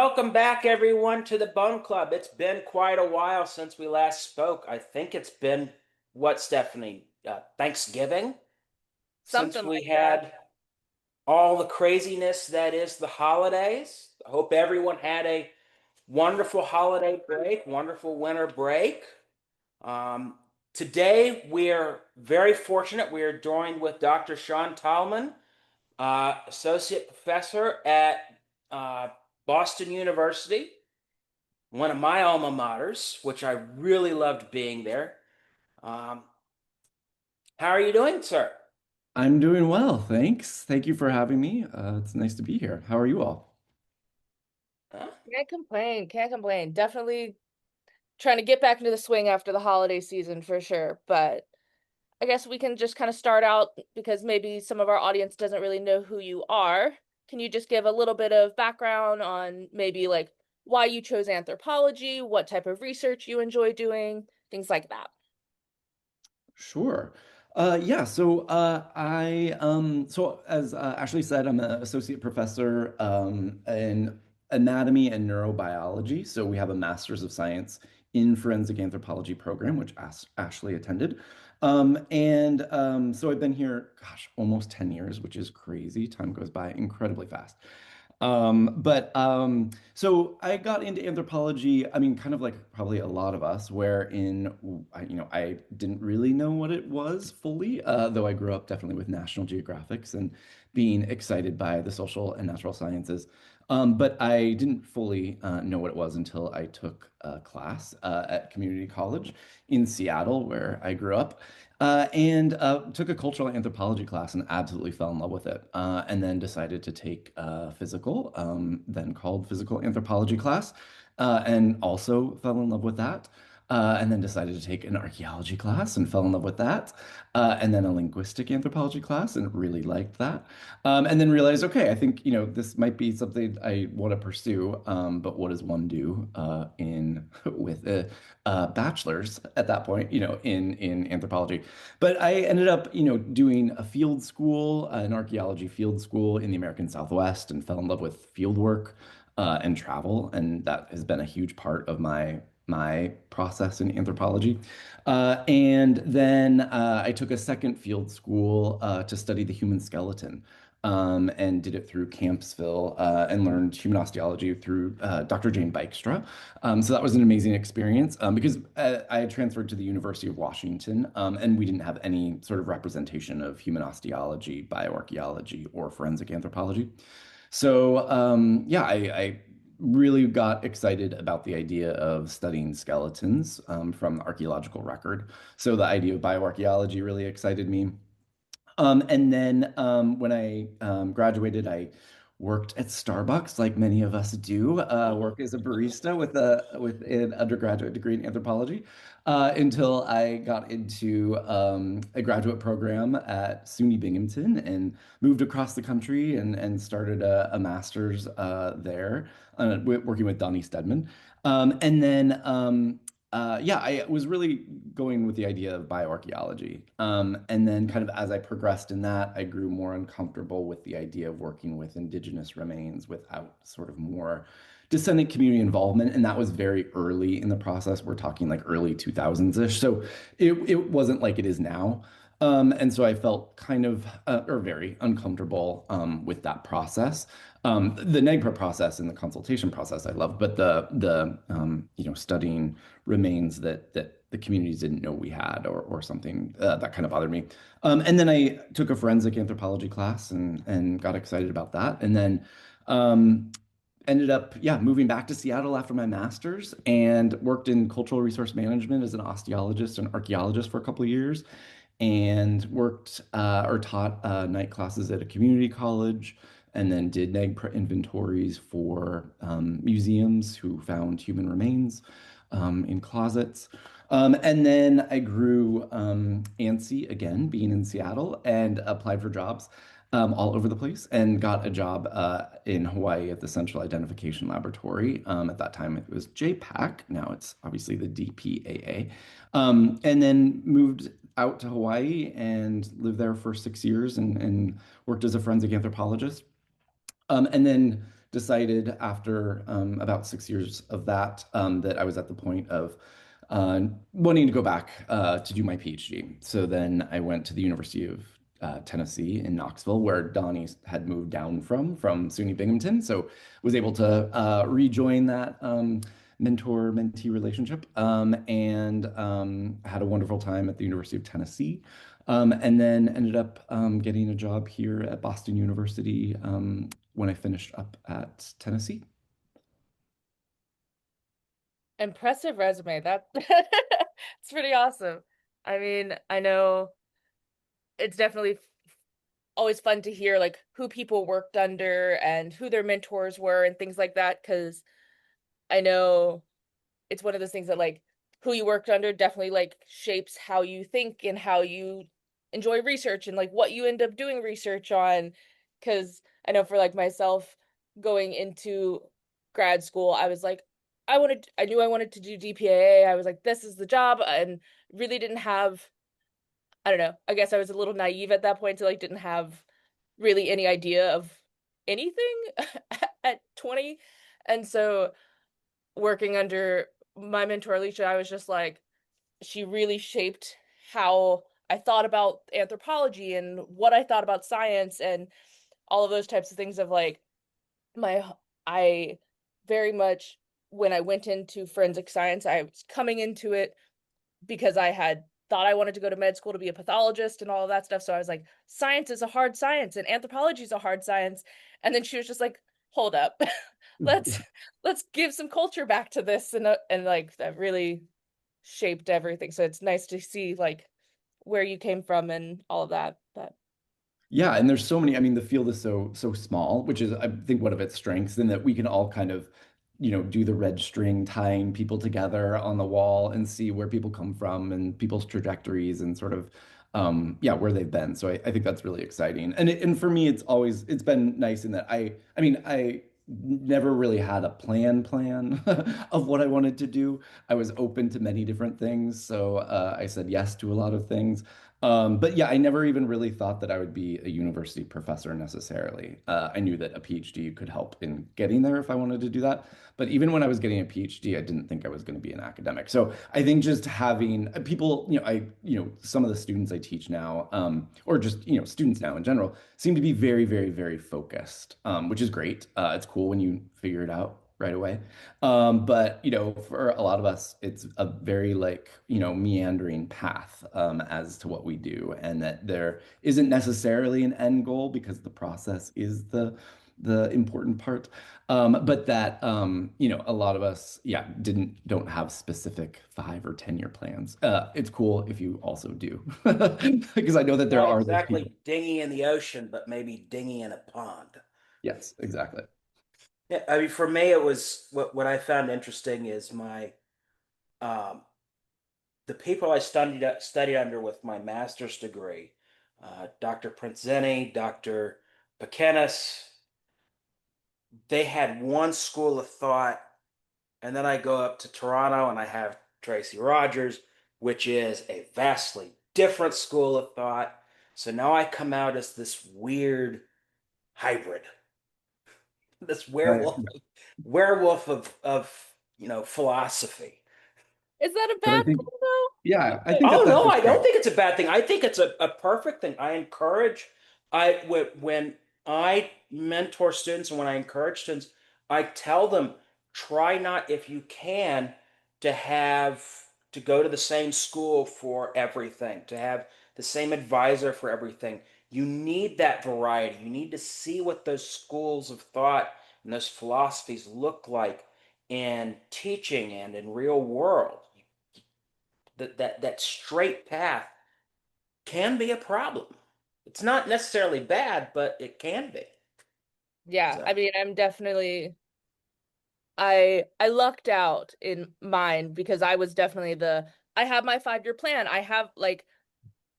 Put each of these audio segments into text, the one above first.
welcome back everyone to the Bone Club. It's been quite a while since we last spoke. I think it's been what, Stephanie? Thanksgiving since Something we like that. had all the craziness that is the holidays. I hope everyone had a wonderful holiday break, wonderful winter break. Um, Today we're very fortunate. We are joined with Dr. Sean Tallman, associate professor at Boston University, one of my alma maters, which I really loved being there. Um, how are you doing, sir? I'm doing well, thanks. Thank you for having me. It's nice to be here. How are you all? Huh? Can't complain. Can't complain. Definitely trying to get back into the swing after the holiday season for sure. But I guess we can just kind of start out because maybe some of our audience doesn't really know who you are. Can you just give a little bit of background on maybe like why you chose anthropology, what type of research you enjoy doing, things like that? Sure. Yeah, so as Ashley said, I'm an associate professor in anatomy and neurobiology. So we have a Master's of Science in Forensic Anthropology program, which Ashley attended. So I've been here, gosh, almost 10 years, which is crazy. Time goes by incredibly fast. So I got into anthropology, I mean, kind of like probably a lot of us, I didn't really know what it was fully, though I grew up definitely with National Geographics and being excited by the social and natural sciences. But I didn't fully know what it was until I took a class at community college in Seattle, where I grew up. And took a cultural anthropology class and absolutely fell in love with it. And then decided to take a physical, then called physical anthropology class, and also fell in love with that. And then decided to take an archaeology class and fell in love with that. And then a linguistic anthropology class and really liked that. And then realized, okay, I think, this might be something I want to pursue. But what does one do in with a bachelor's at that point, in anthropology? But I ended up, doing a field school, an archaeology field school in the American Southwest, and fell in love with field work and travel, and that has been a huge part of my process in anthropology. And then I took a second field school to study the human skeleton. And did it through Campsville and learned human osteology through Dr. Jane Dykstra. So that was an amazing experience because I had transferred to the University of Washington, and we didn't have any sort of representation of human osteology, bioarchaeology, or forensic anthropology. So yeah, I really got excited about the idea of studying skeletons from the archaeological record. So the idea of bioarchaeology really excited me. And then when I graduated, I worked at Starbucks, like many of us do, work as a barista with an undergraduate degree in anthropology, until I got into a graduate program at SUNY Binghamton and moved across the country and started a master's there, working with Donnie Stedman. Yeah, I was really going with the idea of bioarchaeology. And then, kind of as I progressed in that, I grew more uncomfortable with the idea of working with indigenous remains without sort of more descendant community involvement. And that was very early in the process. We're talking like early 2000s-ish. So it wasn't like it is now. And so I felt kind of, or very uncomfortable with that process. The NEGPRA process and the consultation process I love, but the studying remains that the communities didn't know we had or something that kind of bothered me. And then I took a forensic anthropology class and got excited about that. And then um, ended up, yeah, moving back to Seattle after my master's and worked in cultural resource management as an osteologist and archaeologist for a couple of years and worked or taught night classes at a community college and then did inventories for museums who found human remains in closets. And then I grew antsy again, being in Seattle, and applied for jobs all over the place and got a job in Hawaii at the Central Identification Laboratory. At that time, it was JPAC. Now it's obviously the DPAA. And then moved out to Hawaii and lived there for 6 years and worked as a forensic anthropologist. And then decided after about 6 years of that that I was at the point of wanting to go back to do my PhD. So then I went to the University of Tennessee in Knoxville, where Donnie had moved down from SUNY Binghamton. So was able to rejoin that mentor-mentee relationship and had a wonderful time at the University of Tennessee. And then ended up getting a job here at Boston University when I finished up at Tennessee. Impressive resume. That it's pretty awesome. I mean, I know it's definitely always fun to hear like who people worked under and who their mentors were and things like that, because I know it's one of those things that like who you worked under definitely like shapes how you think and how you enjoy research and like what you end up doing research on. Because I know for like myself going into grad school, I was like, I knew I wanted to do DPAA. I was like, this is the job, and really didn't have, I don't know, I guess I was a little naive at that point, to like didn't have really any idea of anything at 20. And so working under my mentor Alicia, I was just like, she really shaped how I thought about anthropology and what I thought about science and all of those types of things of like my I very much, when I went into forensic science, I was coming into it because I had thought I wanted to go to med school to be a pathologist and all of that stuff. So I was like, science is a hard science and anthropology is a hard science. And then she was just like, hold up. let's let's give some culture back to this, and like that really shaped everything. So it's nice to see like where you came from and all of that. But Yeah, and there's so many. I mean, the field is so small, which is I think one of its strengths, in that we can all kind of, do the red string tying people together on the wall and see where people come from and people's trajectories and sort of yeah, where they've been. So I think that's really exciting. And for me, it's been nice in that I mean, I never really had a plan of what I wanted to do. I was open to many different things, so I said yes to a lot of things. But yeah, I never even really thought that I would be a university professor necessarily. I knew that a PhD could help in getting there if I wanted to do that. But even when I was getting a PhD, I didn't think I was going to be an academic. So I think just having people, some of the students I teach now, or just, students now in general, seem to be very, very, very focused, which is great. It's cool when you figure it out right away. But for a lot of us, it's a very like, meandering path as to what we do, and that there isn't necessarily an end goal because the process is the important part. But that a lot of us, yeah, don't have specific 5 or 10 year plans. It's cool if you also do, because I know that there Not are those people. exactly dinghy in the ocean, but maybe dinghy in a pond. Yes, exactly. Yeah, I mean, for me, it was what I found interesting is my um, the people I studied under with my master's degree, Dr. Prinzeni, Dr. Pekenis. They had one school of thought, and then I go up to Toronto and I have Tracy Rogers, which is a vastly different school of thought. So now I come out as this weird hybrid, this Right. werewolf of philosophy. is that a But I bad think, thing though? yeah, I think Oh that that's no, just I don't great. think it's a bad thing. I think it's a perfect thing. I encourage when I mentor students and when I encourage students, I tell them try not if you can to have to go to the same school for everything, to have the same advisor for everything. You need that variety. You need to see what those schools of thought and those philosophies look like in teaching and in real world. That straight path can be a problem. It's not necessarily bad, but it can be. Yeah, I So mean, I'm definitely I lucked out in mine because I was definitely I have my 5 year plan. I have like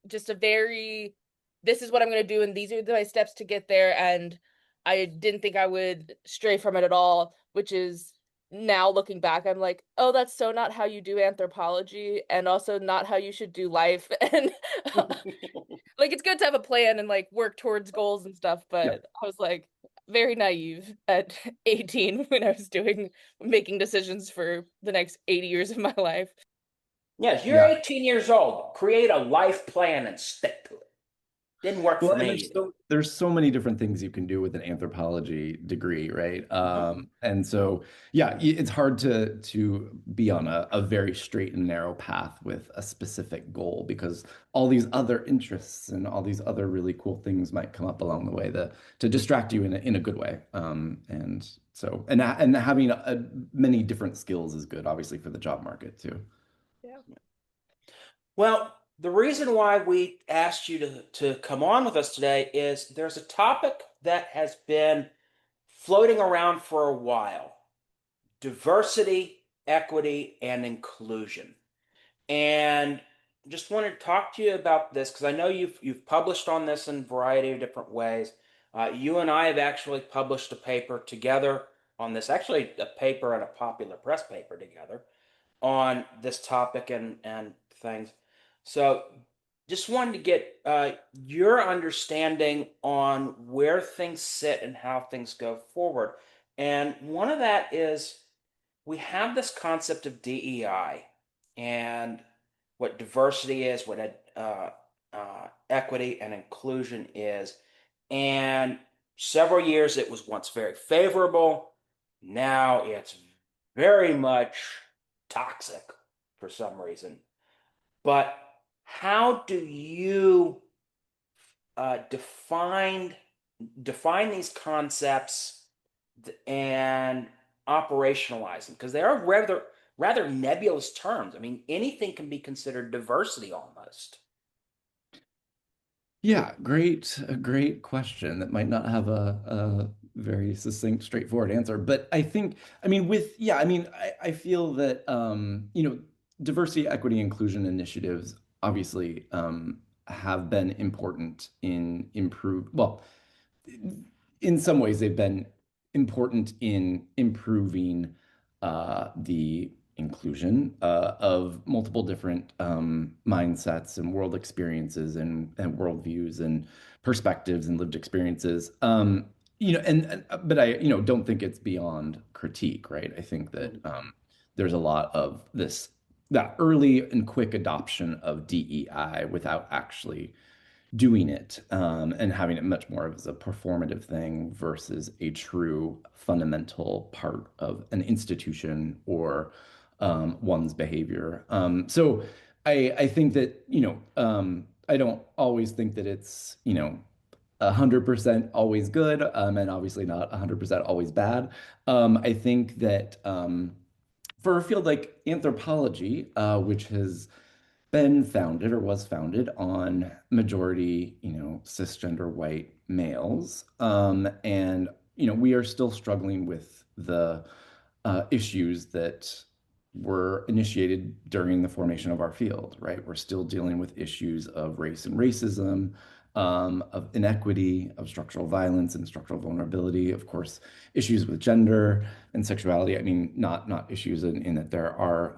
just a very, this is what I'm going to do and these are my steps to get there, and I didn't think I would stray from it at all, which is now looking back I'm like, oh, that's so not how you do anthropology and also not how you should do life. And like it's good to have a plan and like work towards goals and stuff, Yeah. but I was like, very naive at 18 when I was making decisions for the next 80 years of my life. Yes, you're Yeah. 18 years old. Create a life plan and stick to it. Didn't work Well, for and me either. there's so many different things you can do with an anthropology degree, right? Mhm. And so yeah, it's hard to be on a very straight and narrow path with a specific goal because all these other interests and all these other really cool things might come up along the way to distract you in a good way. And so and having many different skills is good, obviously, for the job market too. Yeah. Well, the reason why we asked you to come on with us today is there's a topic that has been floating around for a while: diversity, equity, and inclusion. And just wanted to talk to you about this because I know you've published on this in a variety of different ways. You and I have actually published a paper together on this, actually a paper and a popular press paper together on this topic and things. So just wanted to get your understanding on where things sit and how things go forward. And one of that is we have this concept of DEI and what diversity is, what equity and inclusion is. And several years it was once very favorable. Now it's very much toxic for some reason. But how do you define these concepts and operationalize them? Because they are rather nebulous terms. I mean, anything can be considered diversity almost. Yeah, a great question that might not have a very succinct, straightforward answer. But I think, I mean, I feel that, diversity, equity, inclusion initiatives obviously have been important in some ways, they've been important in improving the inclusion of multiple different mindsets and world experiences and worldviews and perspectives and lived experiences. But I, don't think it's beyond critique, right? I think that there's a lot of that early and quick adoption of DEI without actually doing it and having it much more as a performative thing versus a true fundamental part of an institution or one's behavior. So I think that, I don't always think that it's, 100% always good, and obviously not 100% always bad. I think that for a field like anthropology, which has been founded or was founded on majority, cisgender white males. And, we are still struggling with the issues that were initiated during the formation of our field, right? We're still dealing with issues of race and racism, of inequity, of structural violence and structural vulnerability, of course, issues with gender and sexuality. I mean, not issues in that there are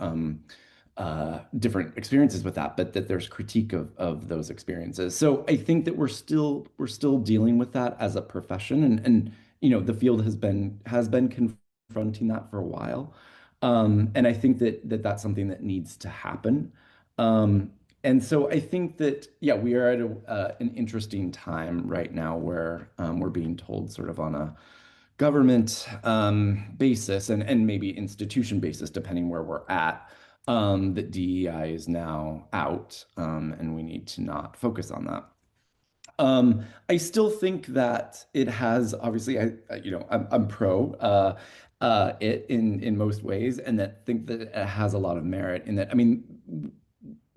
different experiences with that, but that there's critique of those experiences. So I think that we're still dealing with that as a profession, and the field has been confronting that for a while, and I think that's something that needs to happen. And so I think that yeah, we are at an interesting time right now where we're being told sort of on a government basis and maybe institution basis, depending where we're at, that DEI is now out, and we need to not focus on that. I still think that it has obviously, I'm pro it in most ways, and that think that it has a lot of merit in that. I mean,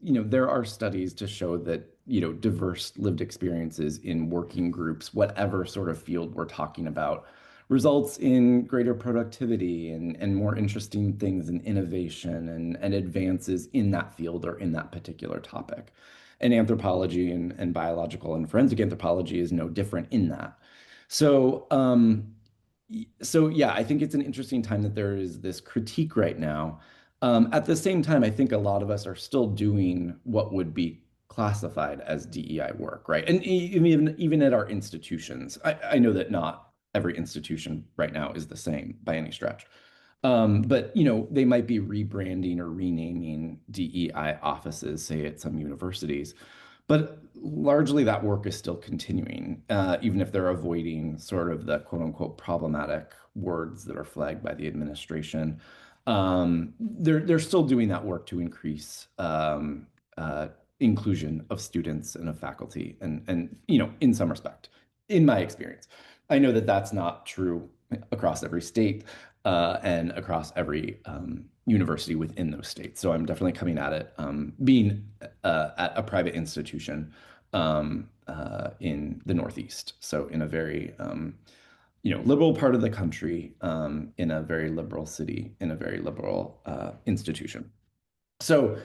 there are studies to show that, diverse lived experiences in working groups, whatever sort of field we're talking about, results in greater productivity and more interesting things and innovation and advances in that field or in that particular topic. And anthropology and biological and forensic anthropology is no different in that. So, so yeah, I think it's an interesting time that there is this critique right now. At the same time, I think a lot of us are still doing what would be classified as DEI work, right? And even at our institutions, I know that not every institution right now is the same by any stretch. But they might be rebranding or renaming DEI offices, say at some universities. But largely that work is still continuing, even if they're avoiding sort of the quote unquote problematic words that are flagged by the administration. They're still doing that work to increase inclusion of students and of faculty, and in some respect, in my experience. I know that that's not true across every state and across every university within those states. So I'm definitely coming at it being at a private institution in the Northeast. So in a very liberal part of the country, in a very liberal city, in a very liberal institution. So,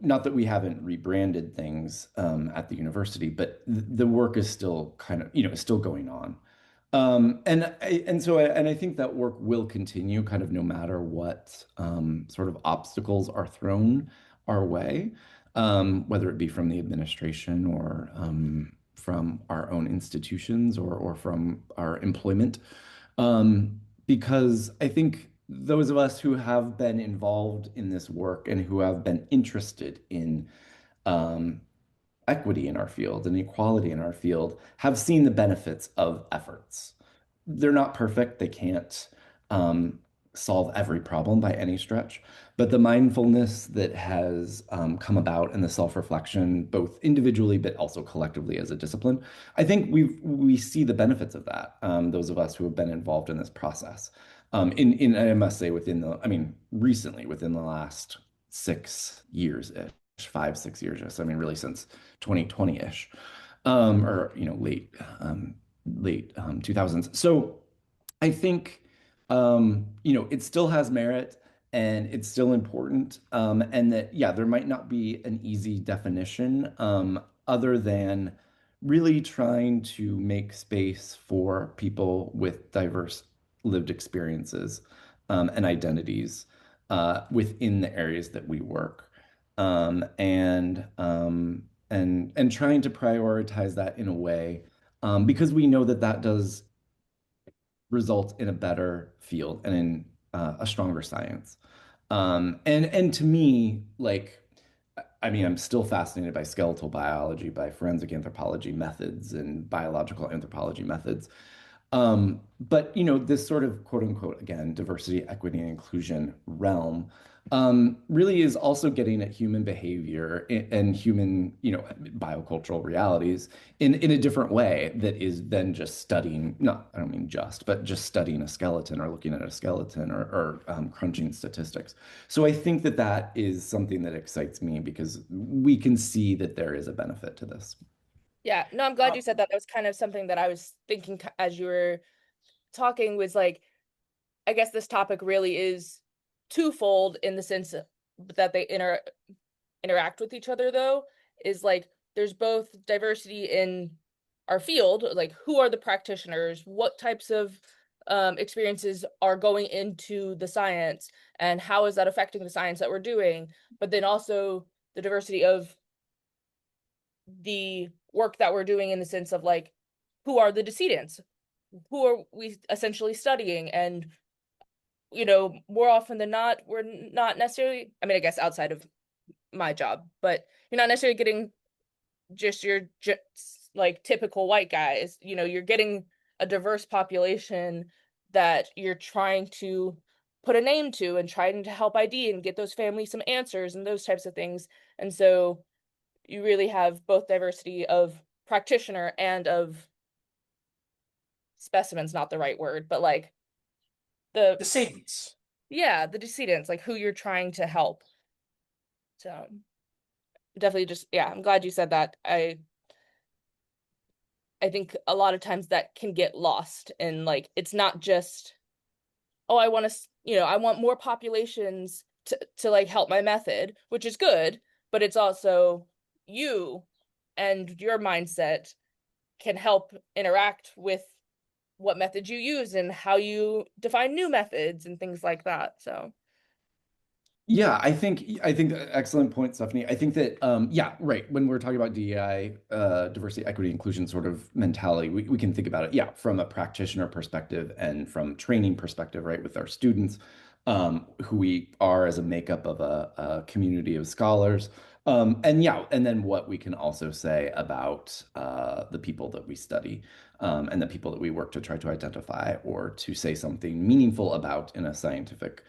not that we haven't rebranded things at the university, but the work is still kind of, still going on. And I think that work will continue kind of no matter what sort of obstacles are thrown our way, whether it be from the administration or from our own institutions or from our employment. Because I think those of us who have been involved in this work and who have been interested in um, equity in our field and equality in our field have seen the benefits of efforts. They're not perfect. They can't um, solve every problem by any stretch. But the mindfulness that has come about and the self-reflection, both individually but also collectively as a discipline, I think we see the benefits of that. Those of us who have been involved in this process. I must say I mean, recently within the last 6 years-ish, 5, 6 years. So I mean, really since 2020-ish, or late 2000s. So I think it still has merit and it's still important, and that yeah, there might not be an easy definition other than really trying to make space for people with diverse lived experiences and identities within the areas that we work and trying to prioritize that in a way because we know that that does result in a better field and in a stronger science. And to me, like, I mean, I'm still fascinated by skeletal biology, by forensic anthropology methods and biological anthropology methods. But this sort of quote unquote, again, diversity, equity, and inclusion realm really is also getting at human behavior and human, biocultural realities in a different way that is than just studying, not, I don't mean just, but just studying a skeleton or looking at a skeleton or crunching statistics. So I think that that is something that excites me because we can see that there is a benefit to this. Yeah, no, I'm glad you said that. That was kind of something that I was thinking as you were talking, was like, I guess this topic really is twofold in the sense that they interact with each other, though, is like there's both diversity in our field, like who are the practitioners, what types of experiences are going into the science, and how is that affecting the science that we're doing, but then also the diversity of the work that we're doing in the sense of like who are the decedents, who are we essentially studying, and more often than not, we're not necessarily, I mean, I guess outside of my job, but you're not necessarily getting just your like typical white guys. You're getting a diverse population that you're trying to put a name to and trying to help ID and get those families some answers and those types of things. And so you really have both diversity of practitioner and of specimens, not the right word, but like the Decedents. yeah, the decedents, like who you're trying to help. So definitely just, yeah, I'm glad you said that. I think a lot of times that can get lost, and like it's not just, oh, I want to, I want more populations to like help my method, which is good, but it's also you and your mindset can help interact with what methods you use and how you define new methods and things like that. So Yeah, I think excellent point, Stephanie. I think that yeah, right. When we're talking about DEI, diversity, equity, inclusion sort of mentality, we can think about it, yeah, from a practitioner perspective and from training perspective, right, with our students, who we are as a makeup of a community of scholars. And yeah, and then what we can also say about the people that we study, and the people that we work to try to identify or to say something meaningful about in a scientific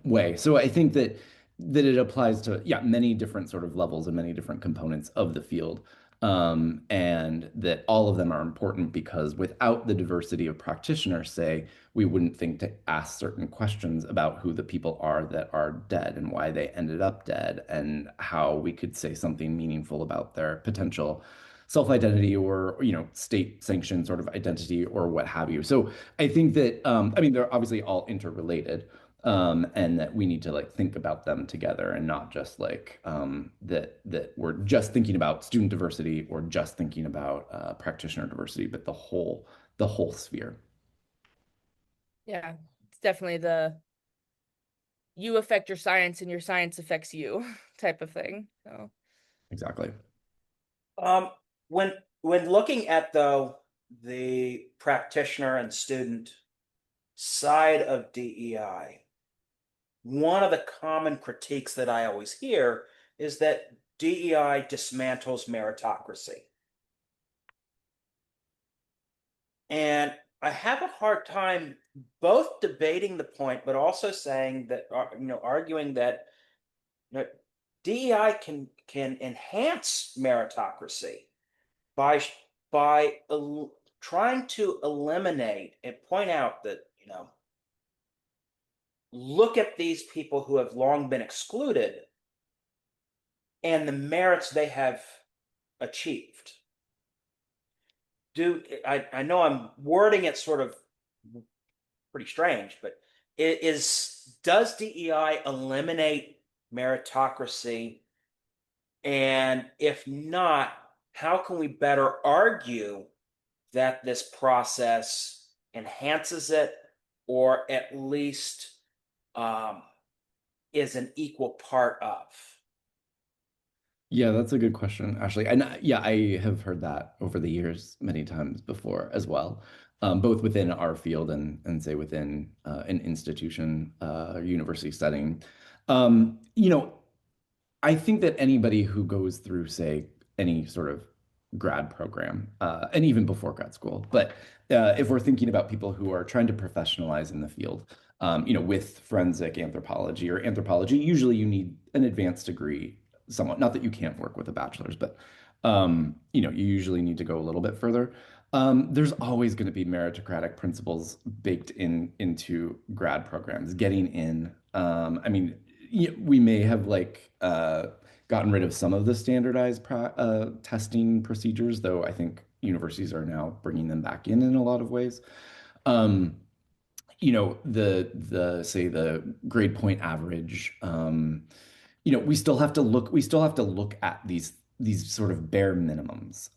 way. So I think that it applies to, yeah, many different sort of levels and many different components of the field. And that all of them are important because without the diversity of practitioners, say, we wouldn't think to ask certain questions about who the people are that are dead and why they ended up dead and how we could say something meaningful about their potential self-identity or, state sanctioned sort of identity or what have you. So I think that I mean they're obviously all interrelated, and that we need to like think about them together and not just like that we're just thinking about student diversity or just thinking about practitioner diversity, but the whole sphere. Yeah, it's definitely the you affect your science and your science affects you type of thing. So, Exactly. Um, when looking at though the practitioner and student side of DEI, one of the common critiques that I always hear is that DEI dismantles meritocracy. And I have a hard time both debating the point, but also saying that, arguing that you know, DEI can enhance meritocracy by trying to eliminate and point out that look at these people who have long been excluded and the merits they have achieved. I know I'm wording it sort of pretty strange, but it is does DEI eliminate meritocracy? And if not, how can we better argue that this process enhances it or at least um, is an equal part of? Yeah, that's a good question, Ashley. And yeah, I have heard that over the years many times before as well, both within our field and say within an institution, university setting. You know, I think that anybody who goes through, say, any sort of grad program, and even before grad school, but if we're thinking about people who are trying to professionalize in the field, with forensic anthropology or anthropology, usually you need an advanced degree, somewhat. Not that you can't work with a bachelor's, but you usually need to go a little bit further. There's always going to be meritocratic principles baked into grad programs, getting in. I mean, we may have like gotten rid of some of the standardized testing procedures, though I think universities are now bringing them back in a lot of ways. Um, the say the grade point average, we still have to look at these sort of bare minimums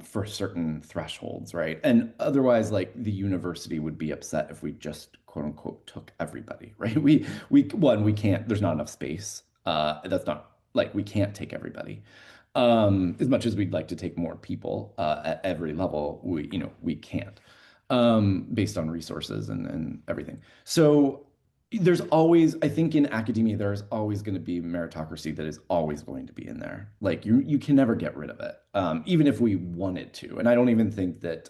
for certain thresholds, right? And otherwise, like the university would be upset if we just quote unquote took everybody, right? We can't. There's not enough space. That's not like we can't take everybody. As much as we'd like to take more people at every level, we can't, based on resources and everything. So there's always, I think in academia, there's always going to be meritocracy that is always going to be in there. Like you can never get rid of it, even if we wanted to. And I don't even think that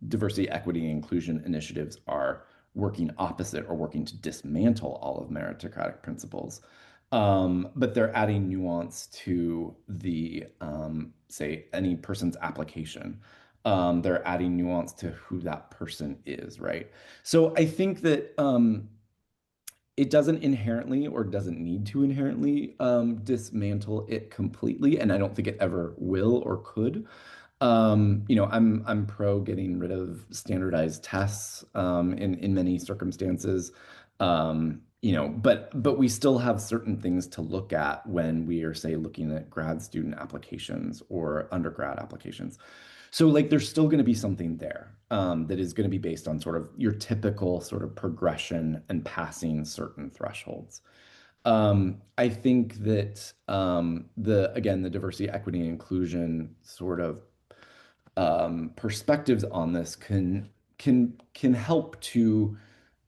diversity, equity, and inclusion initiatives are working opposite or working to dismantle all of meritocratic principles. But they're adding nuance to the, say, any person's application. They're adding nuance to who that person is, right? So I think that it doesn't inherently or doesn't need to inherently dismantle it completely, and I don't think it ever will or could. I'm pro getting rid of standardized tests in many circumstances. But we still have certain things to look at when we are, say, looking at grad student applications or undergrad applications. So like there's still going to be something there that is going to be based on sort of your typical sort of progression and passing certain thresholds. I think that the diversity, equity, and inclusion sort of perspectives on this can help to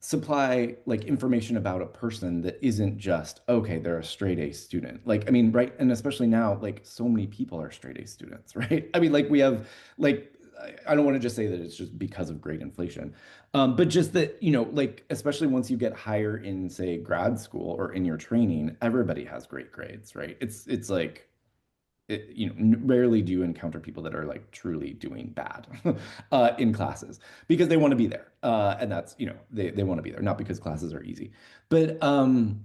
supply like information about a person that isn't just okay, they're a straight A student. Like, I mean, right, and especially now, like so many people are straight A students, right? I mean, like we have like I don't want to just say that it's just because of great inflation, but just that, like especially once you get higher in, say, grad school or in your training, everybody has great grades, right? It's like rarely do you encounter people that are like truly doing bad in classes because they want to be there. And that's, they want to be there, not because classes are easy. But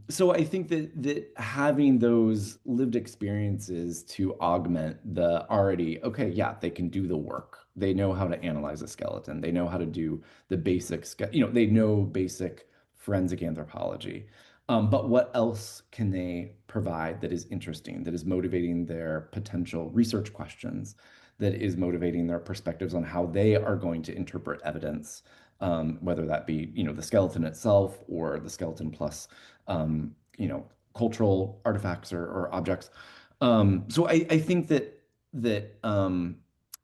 so I think that having those lived experiences to augment the already, okay, yeah, they can do the work. They know how to analyze a skeleton. They know how to do the basics, they know basic forensic anthropology. But what else can they provide that is interesting, that is motivating their potential research questions, that is motivating their perspectives on how they are going to interpret evidence, whether that be, the skeleton itself or the skeleton plus, cultural artifacts or objects. So I think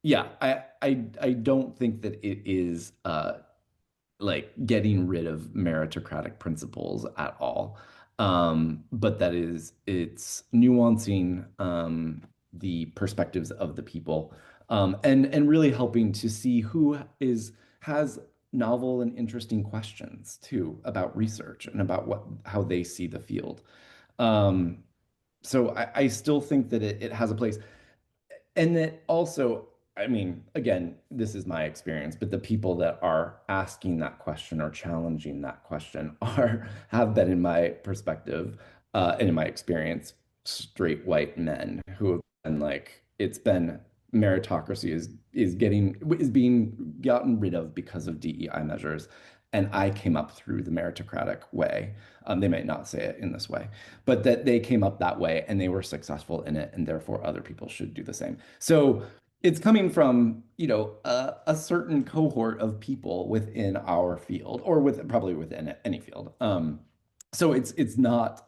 yeah, I don't think that it is like getting rid of meritocratic principles at all. But it's nuancing the perspectives of the people, and really helping to see who has novel and interesting questions too about research and about how they see the field. Um, so I still think that it has a place. And that also, I mean, again, this is my experience, but the people that are asking that question or challenging that question have been, in my perspective, and in my experience, straight white men who have been like, it's been meritocracy is being gotten rid of because of DEI measures. And I came up through the meritocratic way. They might not say it in this way, but that they came up that way and they were successful in it, and therefore other people should do the same. So it's coming from, a certain cohort of people within our field, or probably within any field. So it's not,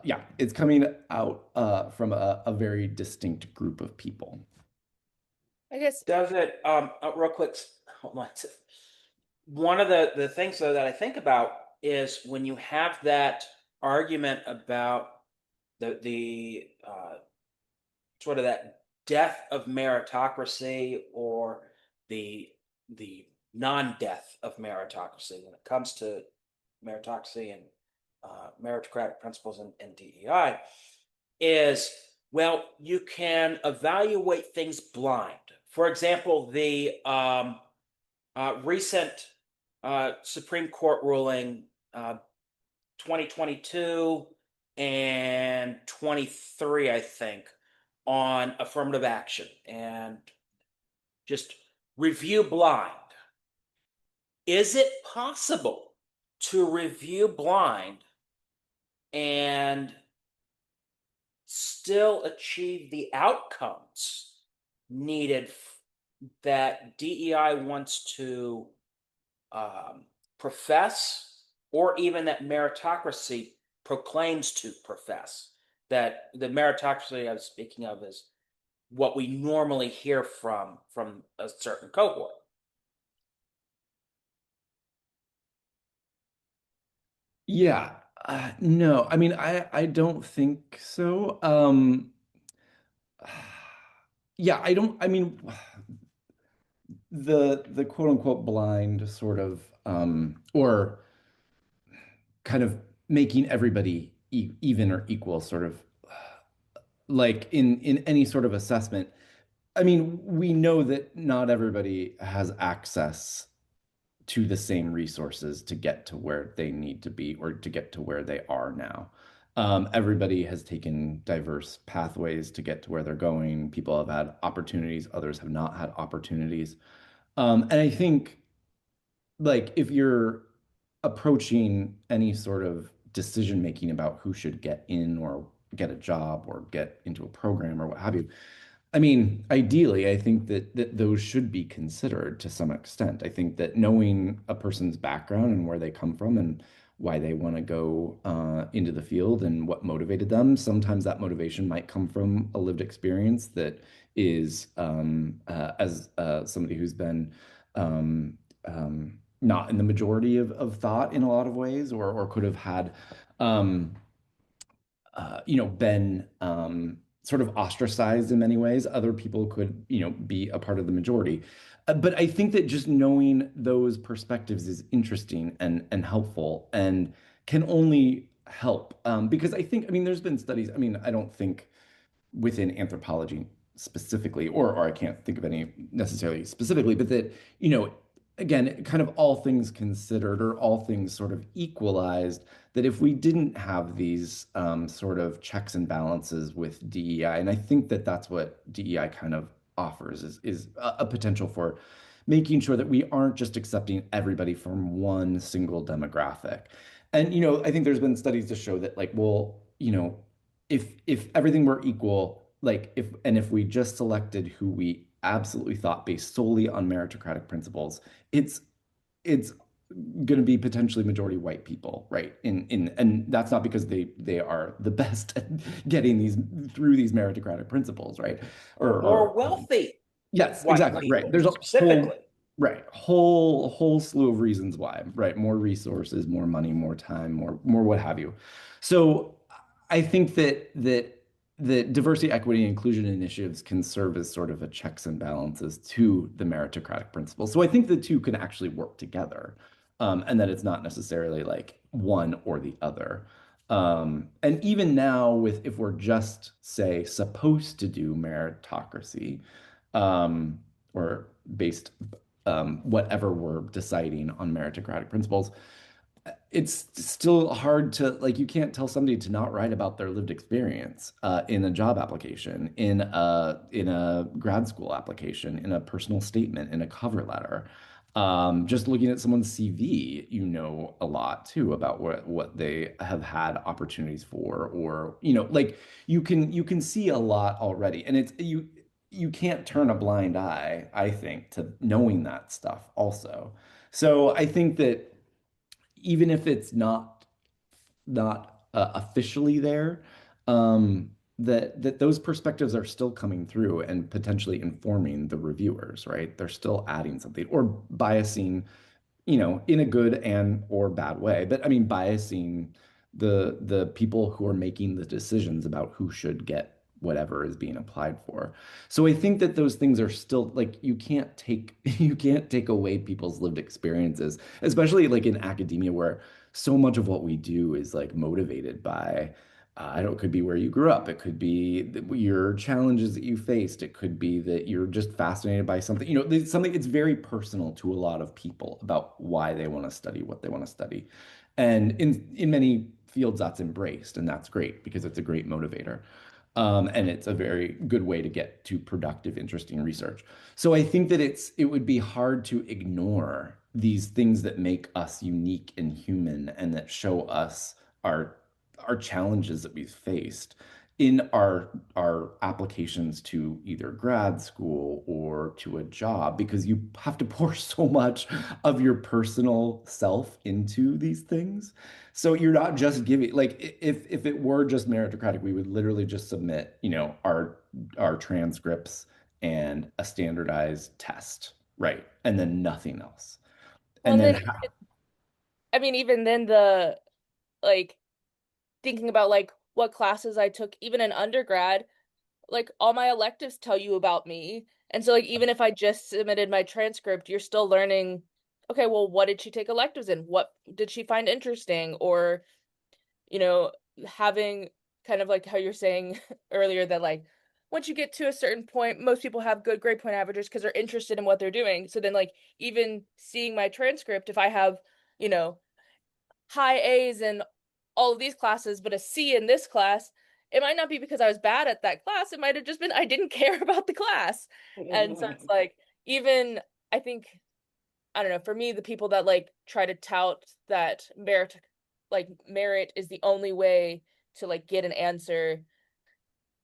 yeah, it's coming out from a very distinct group of people. I guess Does it, real quick, hold on. One of the things though that I think about is when you have that argument about the sort of that death of meritocracy, or the non-death of meritocracy when it comes to meritocracy and meritocratic principles and DEI, is, well, you can evaluate things blind. For example, the recent Supreme Court ruling, 2022 and 23, I think, on affirmative action and just review blind. Is it possible to review blind and still achieve the outcomes needed that DEI wants to profess, or even that meritocracy proclaims to profess? That the meritocracy I was speaking of is what we normally hear from a certain cohort. Yeah, no, I mean, I don't think so. Yeah, I don't. I mean, the quote unquote blind sort of, or kind of making everybody even or equal, sort of like in any sort of assessment. I mean, we know that not everybody has access to the same resources to get to where they need to be or to get to where they are now. Everybody has taken diverse pathways to get to where they're going. People have had opportunities, others have not had opportunities. And I think, like, if you're approaching any sort of decision making about who should get in or get a job or get into a program or what have you, I mean, ideally, I think that those should be considered to some extent. I think that knowing a person's background and where they come from and why they want to go into the field and what motivated them. Sometimes that motivation might come from a lived experience that is, as somebody who's been um, not in the majority of thought in a lot of ways, or could have had, um, been sort of ostracized in many ways. Other people could, be a part of the majority. But I think that just knowing those perspectives is interesting and helpful and can only help. Because I think, I mean, there's been studies, I mean, I don't think within anthropology specifically, or I can't think of any necessarily specifically, but that, again, kind of all things considered or all things sort of equalized, that if we didn't have these sort of checks and balances with DEI, and I think that that's what DEI kind of offers is a potential for making sure that we aren't just accepting everybody from one single demographic. And I think there's been studies to show that, like, well, if everything were equal, like if we just selected who we absolutely thought based solely on meritocratic principles, it's it's going to be potentially majority white people, right? And that's not because they are the best at getting these through these meritocratic principles, right? Or wealthy Yes, white exactly, right. people There's a whole specifically. right whole slew of reasons why, right? More resources, more money, more time, more what have you. So I think that diversity, equity, and inclusion initiatives can serve as sort of a checks and balances to the meritocratic principles. So I think the two can actually work together, and that it's not necessarily like one or the other. And even now, with if we're just say supposed to do meritocracy, um, or based whatever we're deciding on meritocratic principles, it's still hard to like you can't tell somebody to not write about their lived experience in a job application, in a grad school application, in a personal statement, in a cover letter. Just looking at someone's CV, a lot too about what they have had opportunities for, or like you can see a lot already, and you can't turn a blind eye, I think, to knowing that stuff also. So I think that even if it's not officially there, that those perspectives are still coming through and potentially informing the reviewers, right? They're still adding something or biasing, in a good and or bad way. But I mean, biasing the people who are making the decisions about who should get whatever is being applied for. So I think that those things are still like you can't take away people's lived experiences, especially like in academia where so much of what we do is like motivated by I don't, it could be where you grew up. It could be your challenges that you faced. It could be that you're just fascinated by something. There's something it's very personal to a lot of people about why they want to study what they want to study. And in many fields, that's embraced, and that's great because it's a great motivator. And it's a very good way to get to productive, interesting research. So I think that it would be hard to ignore these things that make us unique and human and that show us our our challenges that we've faced in our applications to either grad school or to a job, because you have to pour so much of your personal self into these things. So you're not just giving, like, if it were just meritocratic, we would literally just submit, our transcripts and a standardized test, right? And then nothing else. Well, And and then then I mean, even then the like thinking about like what classes I took even in undergrad, like all my electives tell you about me. And so like even if I just submitted my transcript, you're still learning, okay, well, what did she take electives in? What did she find interesting? Or, you know, having kind of like how you're saying earlier that like once you get to a certain point, most people have good grade point averages because they're interested in what they're doing. So then like even seeing my transcript, if I have, you know, high A's in all of these classes, but a C in this class, it might not be because I was bad at that class. It might have just been I didn't care about the class. And so it's like, even I think, I don't know, for me, the people that like try to tout that merit is the only way to like get an answer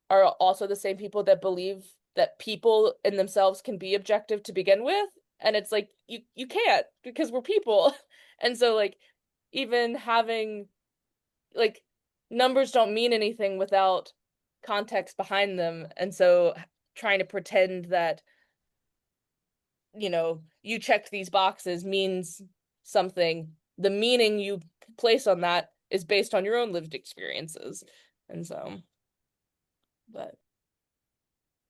are also the same people that believe that people in themselves can be objective to begin with. And it's like you can't because we're people. And so like even having like numbers don't mean anything without context behind them. And so trying to pretend that, you checked these boxes means something. The meaning you place on that is based on your own lived experiences. And so, but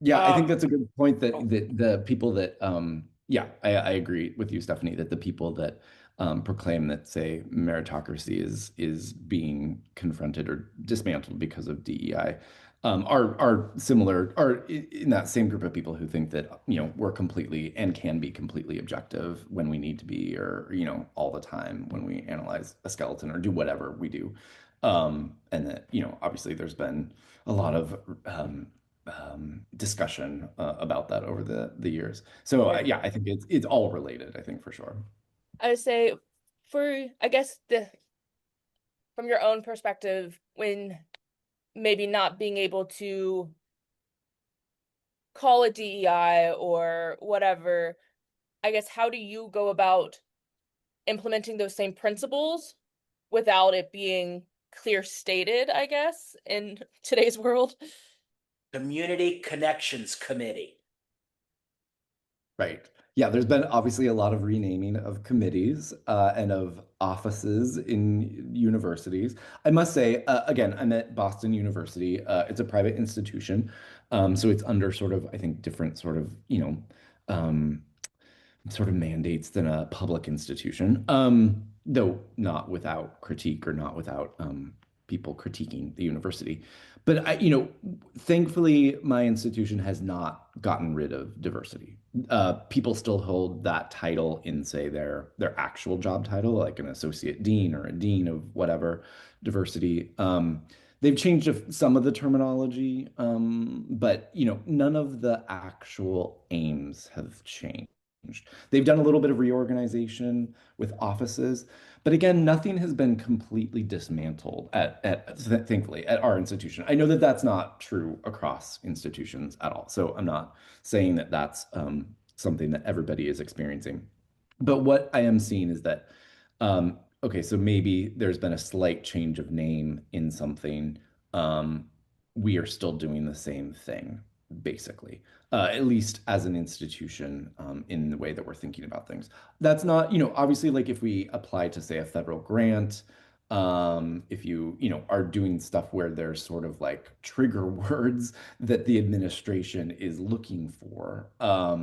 Yeah, I think Um, that's a good point oh, that the people that yeah, I agree with you, Stephanie, that the people that proclaim that say meritocracy is being confronted or dismantled because of DEI are similar are in that same group of people who think that we're completely and can be completely objective when we need to be, or all the time when we analyze a skeleton or do whatever we do. And that obviously there's been a lot of discussion about that over the years. So right. yeah, I think it's all related. I think for sure. I would say for, I guess, the from your own perspective, when maybe not being able to call it DEI or whatever, I guess, how do you go about implementing those same principles without it being clear stated, I guess, in today's world? Community Connections Committee. Right. Yeah, there's been obviously a lot of renaming of committees and of offices in universities. I must say, again, I'm at Boston University. It's a private institution, so it's under sort of, I think, different sort of, um, sort of mandates than a public institution, though not without critique or not without people critiquing the university. But thankfully, my institution has not gotten rid of diversity. People still hold that title in, say, their actual job title, like an associate dean or a dean of whatever diversity. They've changed some of the terminology, but none of the actual aims have changed. They've done a little bit of reorganization with offices, but again, nothing has been completely dismantled thankfully at our institution. I know that that's not true across institutions at all. So I'm not saying that that's something that everybody is experiencing. But what I am seeing is that, okay, so maybe there's been a slight change of name in something. Um, we are still doing the same thing, basically, at least as an institution, in the way that we're thinking about things. That's not, obviously, like if we apply to, say, a federal grant, if you are doing stuff where there's sort of like trigger words that the administration is looking for,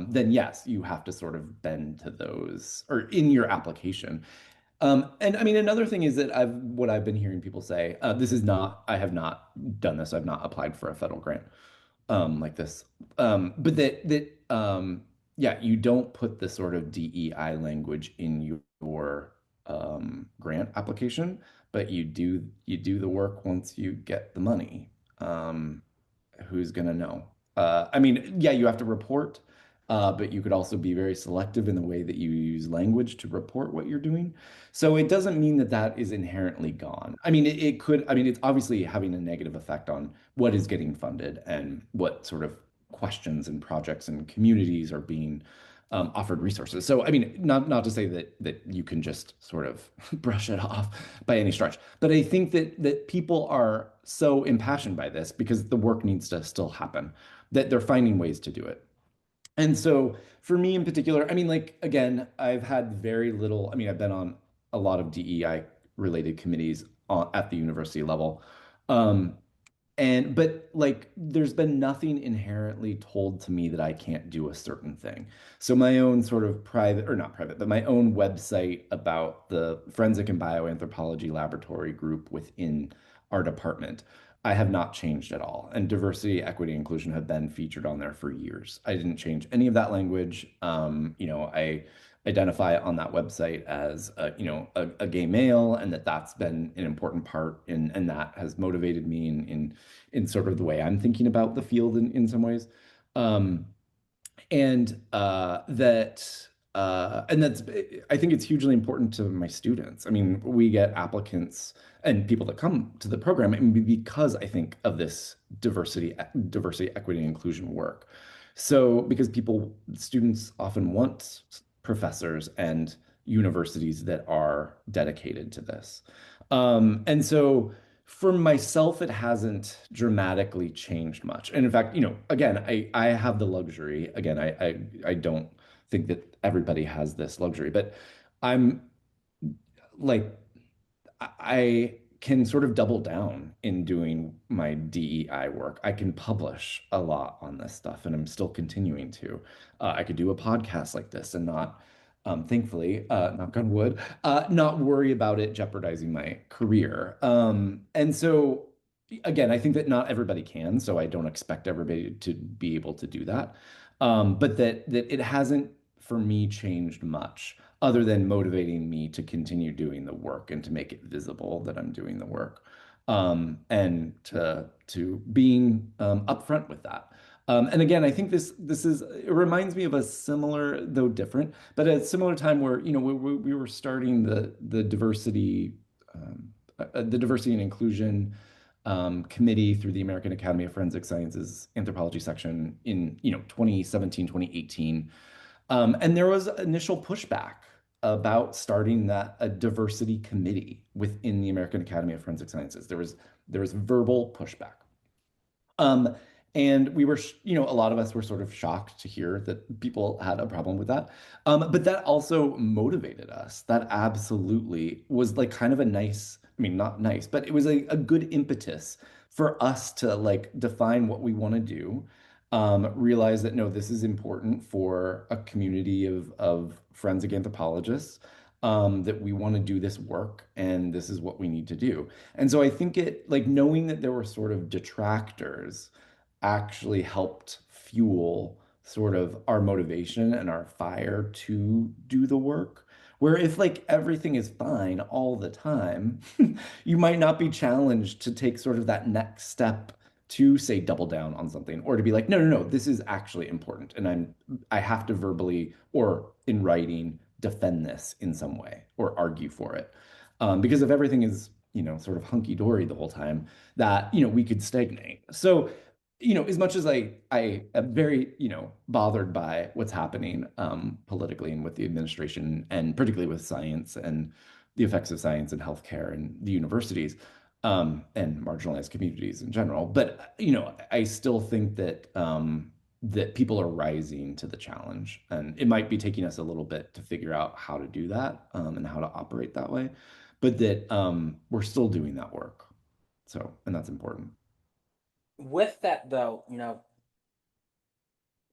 then yes, you have to sort of bend to those or in your application. And I mean, another thing is that what I've been hearing people say, this is not, I have not done this, I've not applied for a federal grant like this. But yeah, you don't put the sort of DEI language in your grant application, but you do the work once you get the money. Um, who's gonna know? I mean, yeah, you have to report, but you could also be very selective in the way that you use language to report what you're doing. So it doesn't mean that that is inherently gone. I mean, it could, I mean, it's obviously having a negative effect on what is getting funded and what sort of questions and projects and communities are being offered resources. So, I mean, not to say that you can just sort of brush it off by any stretch, but I think that people are so impassioned by this because the work needs to still happen that they're finding ways to do it. And so, for me in particular, I mean, like again, I've had very little. I mean, I've been on a lot of DEI related committees at the university level. Um, but like there's been nothing inherently told to me that I can't do a certain thing. So my own sort of private, or not private, but my own website about the forensic and bioanthropology laboratory group within our department, I have not changed at all. And diversity, equity, inclusion have been featured on there for years. I didn't change any of that language. I identify on that website as a gay male, and that's been an important part and that has motivated me in sort of the way I'm thinking about the field in some ways. Um, and that's I think it's hugely important to my students. I mean, we get applicants and people that come to the program and because I think of this diversity, equity, and inclusion work. So because students often want professors and universities that are dedicated to this. And so for myself, it hasn't dramatically changed much. And in fact, again, I have the luxury. Again, I don't think that everybody has this luxury, but I'm like I can sort of double down in doing my DEI work. I can publish a lot on this stuff, and I'm still continuing to. I could do a podcast like this and not, thankfully, knock on wood, not worry about it jeopardizing my career. And so, again, I think that not everybody can, so I don't expect everybody to be able to do that. But that it hasn't for me changed much other than motivating me to continue doing the work and to make it visible that I'm doing the work, and to being upfront with that. And again, I think this is it reminds me of a similar, though different, but a similar time where we were starting the diversity and inclusion committee through the American Academy of Forensic Sciences anthropology section in 2017, 2018. And there was initial pushback about starting a diversity committee within the American Academy of Forensic Sciences. There was verbal pushback. Um, and we were, a lot of us were sort of shocked to hear that people had a problem with that. But that also motivated us. That absolutely was like kind of a nice, I mean, not nice, but it was a good impetus for us to like define what we want to do. Realize that no, this is important for a community of forensic anthropologists, that we want to do this work and this is what we need to do. And so I think it, like knowing that there were sort of detractors actually helped fuel sort of our motivation and our fire to do the work. Where if like everything is fine all the time, you might not be challenged to take sort of that next step to say double down on something or to be like, no, no, no, this is actually important. And I have to verbally or in writing defend this in some way or argue for it. Because if everything is, sort of hunky dory the whole time, that, we could stagnate. So, as much as I am very, bothered by what's happening politically and with the administration and particularly with science and the effects of science and healthcare and the universities, and marginalized communities in general. But, I still think that people are rising to the challenge, and it might be taking us a little bit to figure out how to do that, and how to operate that way, but that we're still doing that work. So, and that's important. With that, though,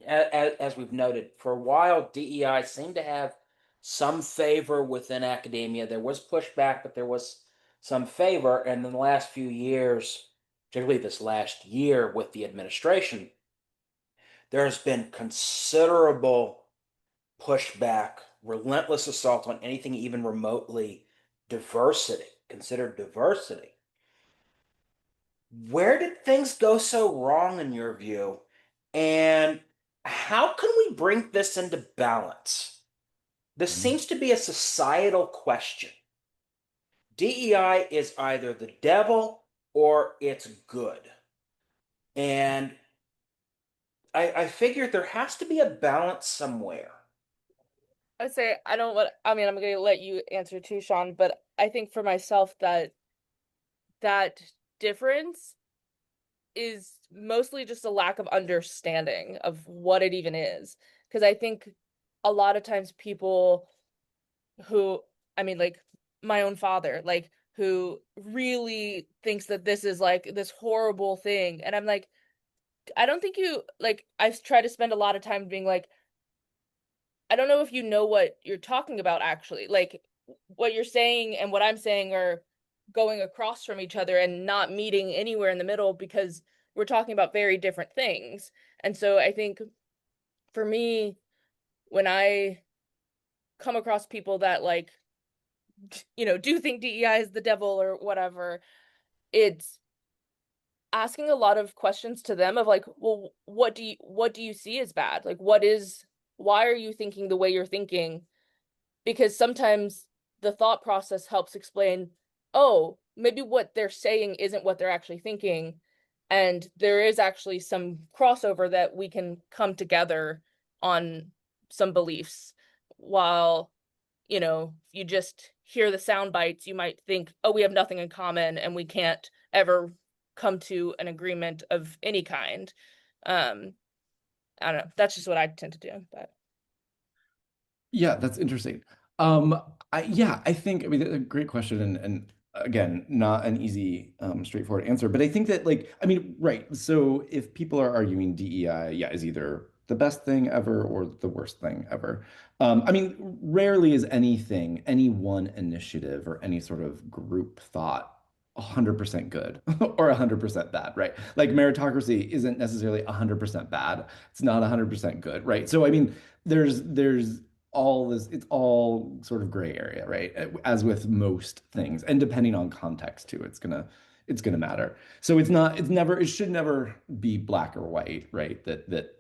as we've noted, for a while, DEI seemed to have some favor within academia. There was pushback, but there was some favor. And in the last few years, particularly this last year with the administration, there's been considerable pushback, relentless assault on anything even remotely considered diversity. Where did things go so wrong in your view? And how can we bring this into balance? This Mhm. seems to be a societal question. DEI is either the devil or it's good. And I figured there has to be a balance somewhere. I would say I don't want, I mean, I'm going to let you answer too, Sean, but I think for myself that difference is mostly just a lack of understanding of what it even is. Because I think a lot of times people who, I mean, like my own father, like who really thinks that this is like this horrible thing. And I'm like, I don't think you, like, I've tried to spend a lot of time being like, I don't know if you know what you're talking about actually. Like what you're saying and what I'm saying are going across from each other and not meeting anywhere in the middle because we're talking about very different things. And so I think for me, when I come across people that like, do think DEI is the devil or whatever, it's asking a lot of questions to them of like, well, what do you see as bad? Like why are you thinking the way you're thinking? Because sometimes the thought process helps explain, oh, maybe what they're saying isn't what they're actually thinking. And there is actually some crossover that we can come together on some beliefs while, if you just hear the sound bites, you might think, oh, we have nothing in common and we can't ever come to an agreement of any kind. Um, I don't know. That's just what I tend to do. But Yeah, that's interesting. Um, yeah, I think, I mean, that's a great question, and again, not an easy, straightforward answer. But I think that, like, I mean, right. So if people are arguing DEI, yeah, is either the best thing ever or the worst thing ever. I mean, rarely is anything, any one initiative or any sort of group thought 100% good or 100% bad, right? Like meritocracy isn't necessarily 100% bad. It's not 100% good, right? So I mean, there's all this, it's all sort of gray area, right? As with most things, and depending on context too, it's gonna matter. So it should never be black or white, right? That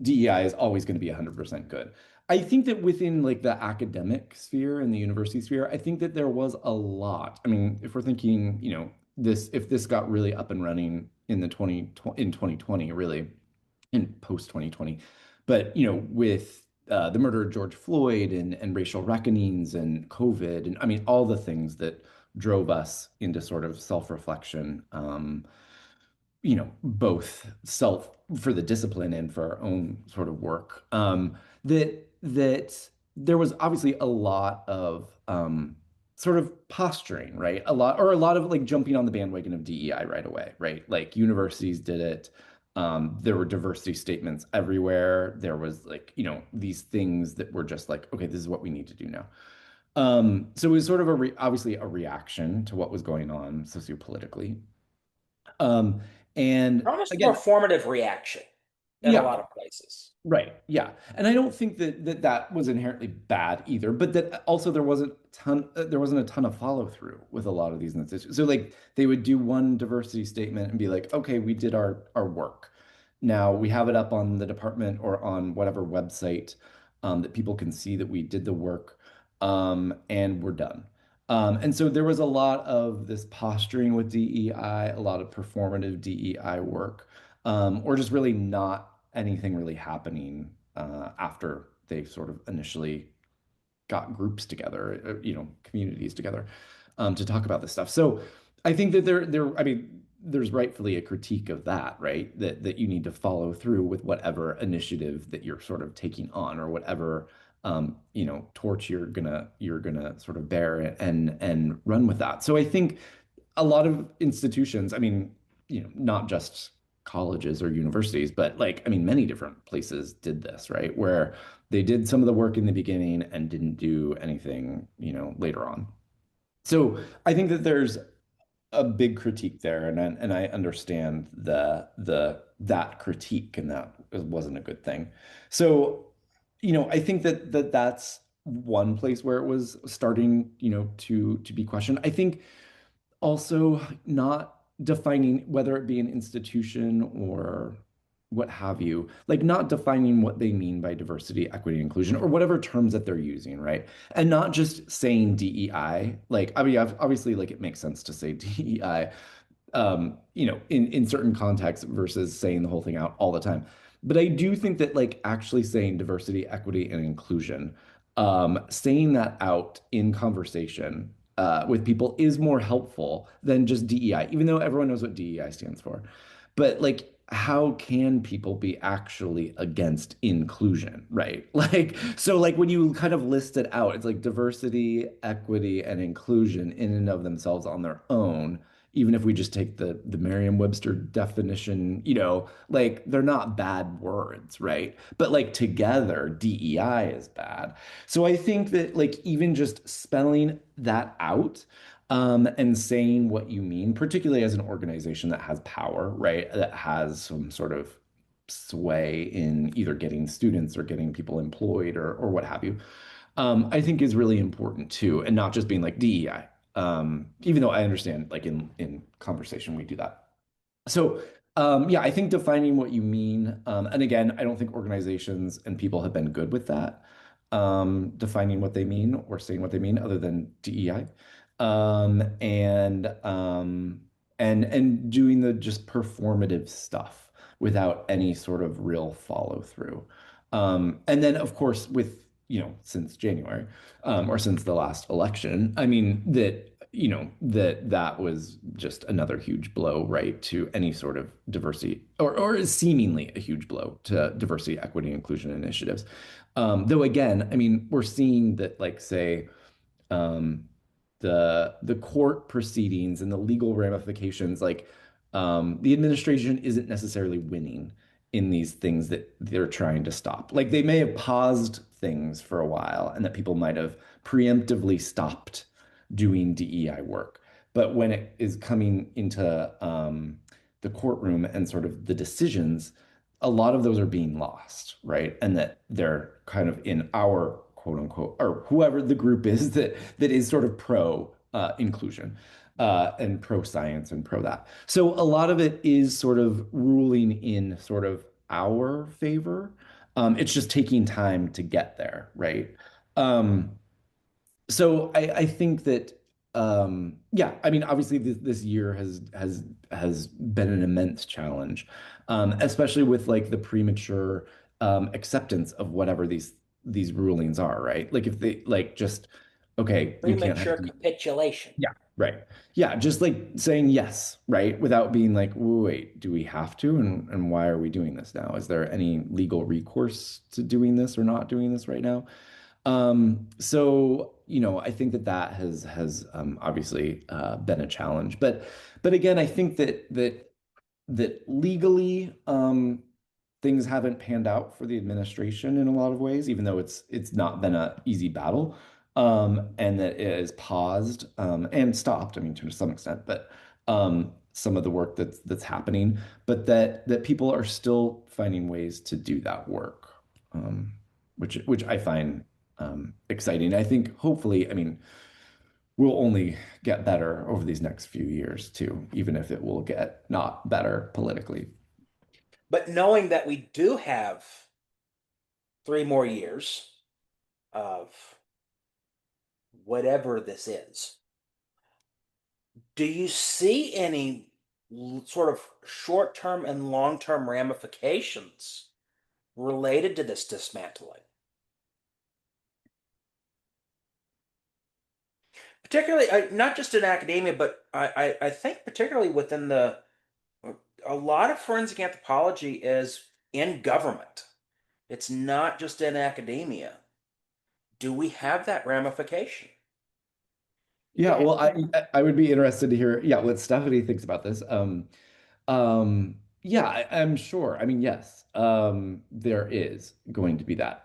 DEI is always going to be 100% good. I think that within like the academic sphere and the university sphere, I think that there was a lot. I mean, if we're thinking, this if this got really up and running in the 2020, really in post 2020, but with the murder of George Floyd and racial reckonings and COVID, and I mean all the things that drove us into sort of self-reflection, both self for the discipline and for our own sort of work. That there was obviously a lot of sort of posturing, right? A lot of like jumping on the bandwagon of DEI right away, right? Like universities did it. There were diversity statements everywhere. There was like, these things that were just like, okay, this is what we need to do now. So it was sort of obviously a reaction to what was going on sociopolitically. Um, and Almost a again, performative reaction in a yeah, lot of places. right, yeah. And I don't think that was inherently bad either, but that also there wasn't a ton of follow through with a lot of these institutions. So like they would do one diversity statement and be like, okay, we did our work. Now we have it up on the department or on whatever website, that people can see that we did the work, and we're done. And so there was a lot of this posturing with DEI, a lot of performative DEI work, or just really not anything really happening after they sort of initially got groups together, communities together, to talk about this stuff. So I think that I mean, there's rightfully a critique of that, right? That you need to follow through with whatever initiative that you're sort of taking on, or whatever torch you're gonna sort of bear and run with that. So I think a lot of institutions, I mean, not just colleges or universities, but like, I mean, many different places did this, right? Where they did some of the work in the beginning and didn't do anything, later on. So I think that there's a big critique there, and I understand that critique, and that wasn't a good thing. So, I think that's one place where it was starting, to be questioned. I think also not defining whether it be an institution or what have you, like not defining what they mean by diversity, equity, inclusion, or whatever terms that they're using, right? And not just saying DEI. Like, I mean, obviously, like it makes sense to say DEI, in certain contexts versus saying the whole thing out all the time. But I do think that like actually saying diversity, equity, and inclusion, saying that out in conversation with people is more helpful than just DEI, even though everyone knows what DEI stands for. But like, how can people be actually against inclusion, right? Like, so like when you kind of list it out, it's like diversity, equity, and inclusion in and of themselves on their own, even if we just take the Merriam-Webster definition, like they're not bad words, right? But like together, DEI is bad. So I think that like even just spelling that out, and saying what you mean, particularly as an organization that has power, right? That has some sort of sway in either getting students or getting people employed or what have you, I think is really important too, and not just being like DEI. Even though I understand, like in conversation, we do that. So, yeah, I think defining what you mean, and again, I don't think organizations and people have been good with that, defining what they mean or saying what they mean, other than DEI, and doing the just performative stuff without any sort of real follow through. And then, of course, with since January, or since the last election. I mean, that was just another huge blow, right, to any sort of diversity, or is seemingly a huge blow to diversity, equity, inclusion initiatives. Though again, I mean, we're seeing that, like, say, um, the court proceedings and the legal ramifications, like, the administration isn't necessarily winning in these things that they're trying to stop. Like, they may have paused things for a while, and that people might have preemptively stopped doing DEI work. But when it is coming into the courtroom and sort of the decisions, a lot of those are being lost, right? And that they're kind of in our quote unquote, or whoever the group is that is sort of pro inclusion, and pro science and pro that. So a lot of it is sort of ruling in sort of our favor. It's just taking time to get there, right? Um, so I think that, yeah, I mean, obviously this year has been an immense challenge, especially with, like, the premature acceptance of whatever these rulings are, right? Like, if they, like, just, okay, you can't have Premature capitulation. yeah, right. Yeah, just like saying yes, right? Without being like, wait, do we have to? And why are we doing this now? Is there any legal recourse to doing this or not doing this right now? So, I think that has obviously been a challenge. But again, I think that legally, things haven't panned out for the administration in a lot of ways, even though it's not been an easy battle, and that it has paused, and stopped. I mean, to some extent, but some of the work that's happening, but that people are still finding ways to do that work, which I find exciting. I think hopefully, I mean, we'll only get better over these next few years too, even if it will get not better politically. But knowing that we do have 3 more years of whatever this is, do you see any sort of short-term and long-term ramifications related to this dismantling? Particularly, not just in academia, but I think particularly within a lot of forensic anthropology is in government. It's not just in academia. Do we have that ramification? Yeah, Yeah. well, I would be interested to hear, yeah, what Stephanie thinks about this. Yeah, I'm sure. I mean, yes, there is going to be that.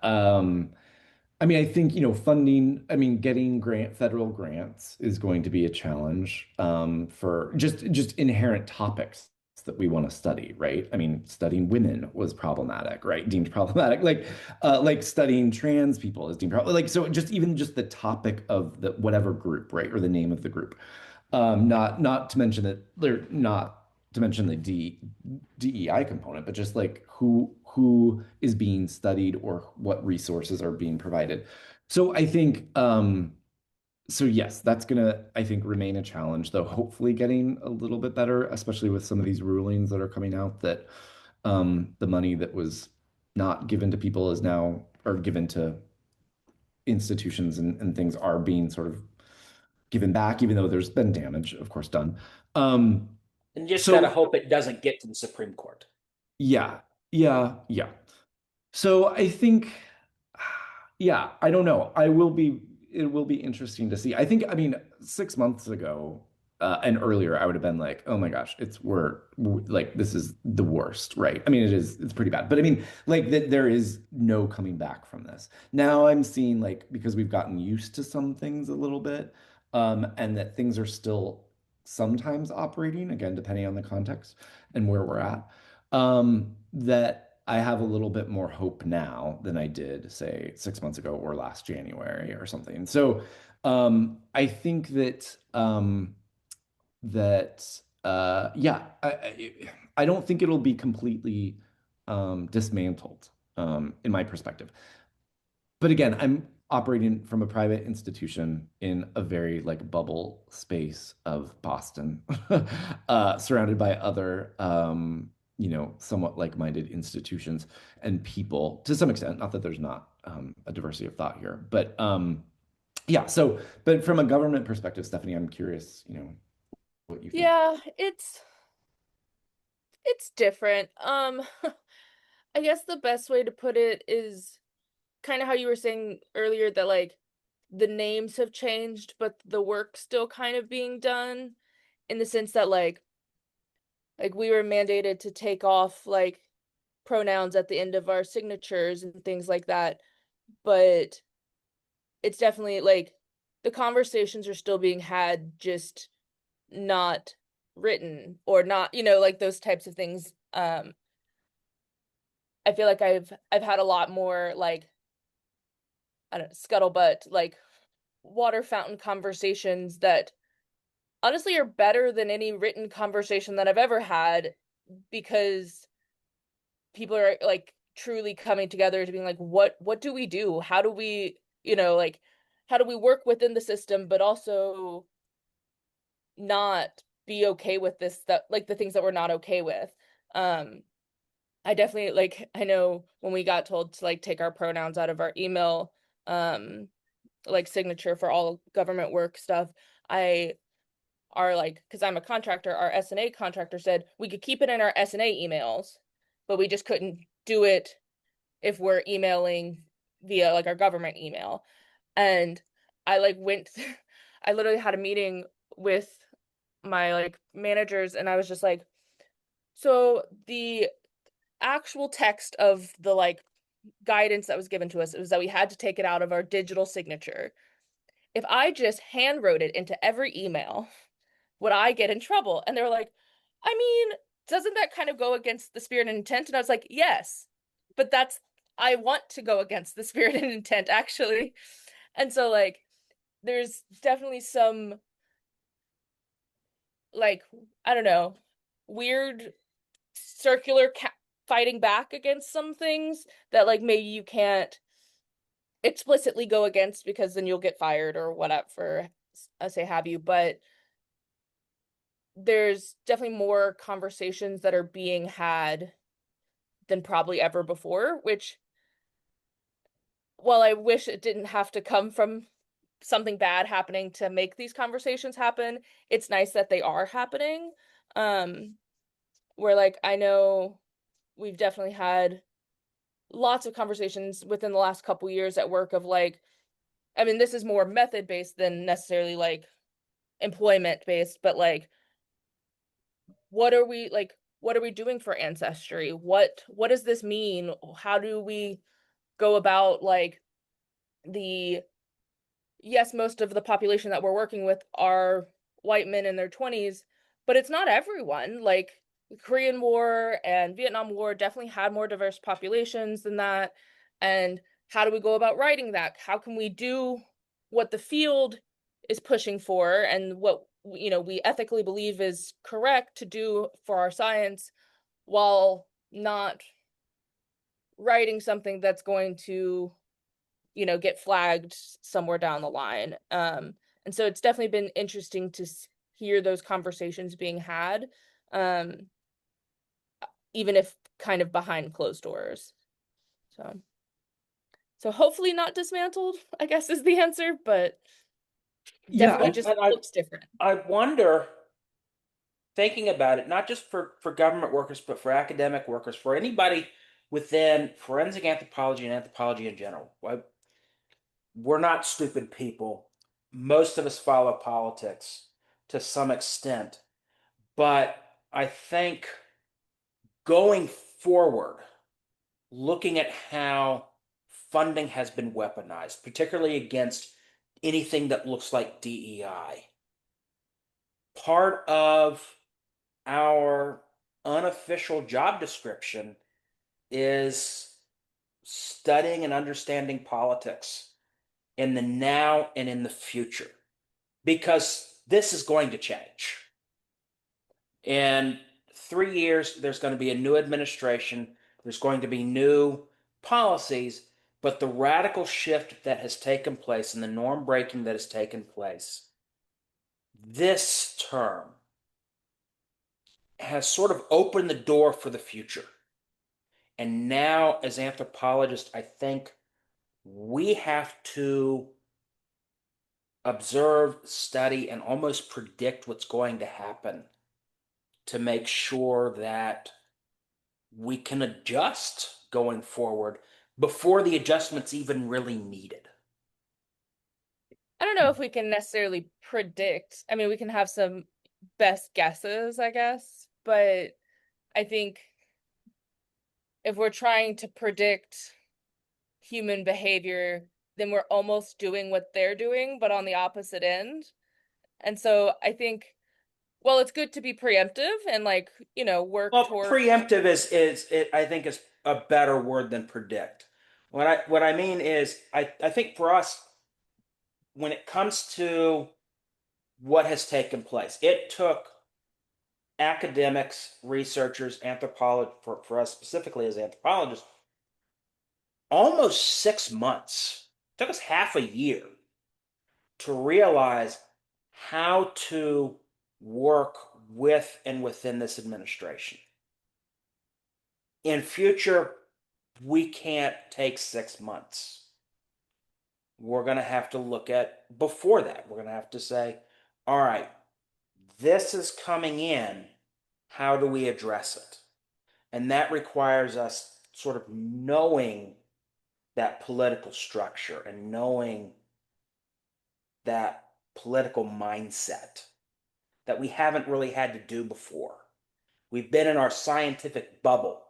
I mean, I think, funding, I mean, getting federal grants is going to be a challenge, for just inherent topics that we want to study, right? I mean, studying women was problematic, right? Deemed problematic. Like studying trans people is deemed problematic. Like, so just even just the topic of the whatever group, right? Or the name of the group. Not to mention that they're not to mention the DEI component, but just like who is being studied or what resources are being provided. So I think, so yes, that's gonna, I think, remain a challenge, though hopefully getting a little bit better, especially with some of these rulings that are coming out that, the money that was not given to people is now, or given to institutions and things, are being sort of given back, even though there's been damage, of course, done. Um, And just got to so hope it doesn't get to the Supreme Court. yeah, yeah. So I think, yeah, I don't know. It will be interesting to see. I think, I mean, 6 months ago, and earlier, I would have been like, oh my gosh, like, this is the worst, right? I mean, it's pretty bad. But I mean, like, that there is no coming back from this. Now I'm seeing, like, because we've gotten used to some things a little bit, and that things are still sometimes operating, again, depending on the context and where we're at, that I have a little bit more hope now than I did, say, 6 months ago or last January or something. So, I think that yeah, I don't think it'll be completely, dismantled, in my perspective. But again, I'm operating from a private institution in a very, like, bubble space of Boston, surrounded by other, somewhat like-minded institutions and people to some extent. Not that there's not a diversity of thought here, but yeah. So, but from a government perspective, Stephanie, I'm curious, what you think. Yeah, it's different. I guess the best way to put it is kind of how you were saying earlier that like the names have changed, but the work's still kind of being done in the sense that like we were mandated to take off like pronouns at the end of our signatures and things like that, but it's definitely like the conversations are still being had, just not written or not, like those types of things. I feel like I've had a lot more like I don't know, scuttlebutt, like water fountain conversations that honestly are better than any written conversation that I've ever had because people are like truly coming together to being like, what do we do? How do we, like how do we work within the system, but also not be okay with this stuff, like the things that we're not okay with. Um, I definitely like I know when we got told to like take our pronouns out of our email, like signature for all government work stuff, I our like because I'm a contractor, our S&A contractor said we could keep it in our S&A emails, but we just couldn't do it if we're emailing via like our government email. And I like went I literally had a meeting with my like managers and I was just like, so the actual text of the like guidance that was given to us, it was that we had to take it out of our digital signature. If I just hand wrote it into every email, would I get in trouble? And they were like, I mean, doesn't that kind of go against the spirit and intent? And I was like, yes, but I want to go against the spirit and intent actually. And so like, there's definitely some like, I don't know, weird circular fighting back against some things that like maybe you can't explicitly go against because then you'll get fired or whatever, say have you, but there's definitely more conversations that are being had than probably ever before, which while I wish it didn't have to come from something bad happening to make these conversations happen, it's nice that they are happening. um where like I know we've definitely had lots of conversations within the last couple years at work of like, I mean, this is more method based than necessarily like employment based, but like what are we doing for ancestry? What does this mean? How do we go about like the yes, most of the population that we're working with are white men in their 20s, but it's not everyone. Like the Korean War and Vietnam War definitely had more diverse populations than that. And how do we go about writing that? How can we do what the field is pushing for and what we ethically believe is correct to do for our science while not writing something that's going to get flagged somewhere down the line. And so it's definitely been interesting to hear those conversations being had, um, even if kind of behind closed doors. So hopefully not dismantled, I guess is the answer, but Yeah, definitely just looks different. I wonder, thinking about it, not just for government workers, but for academic workers, for anybody within forensic anthropology and anthropology in general. We're not stupid people. Most of us follow politics to some extent. But I think going forward, looking at how funding has been weaponized, particularly against anything that looks like DEI, part of our unofficial job description is studying and understanding politics in the now and in the future, because this is going to change. In 3 years, there's going to be a new administration, there's going to be new policies, but the radical shift that has taken place and the norm breaking that has taken place this term has sort of opened the door for the future. And now, as anthropologists, I think we have to observe, study, and almost predict what's going to happen to make sure that we can adjust going forward before the adjustment's even really needed. I don't know if we can necessarily predict. I mean, we can have some best guesses, I guess, but I think if we're trying to predict human behavior, then we're almost doing what they're doing, but on the opposite end. And so I think, well, it's good to be preemptive and like, work Well, toward. preemptive is it, I think is a better word than predict. What I mean is I think for us, when it comes to what has taken place, it took academics, researchers, anthropologists, for us specifically as anthropologists, almost 6 months. It took us half a year to realize how to work with and within this administration. In future, we can't take 6 months. We're going to have to look at before that. We're going to have to say, all right, this is coming in. How do we address it? And that requires us sort of knowing that political structure and knowing that political mindset that we haven't really had to do before. We've been in our scientific bubble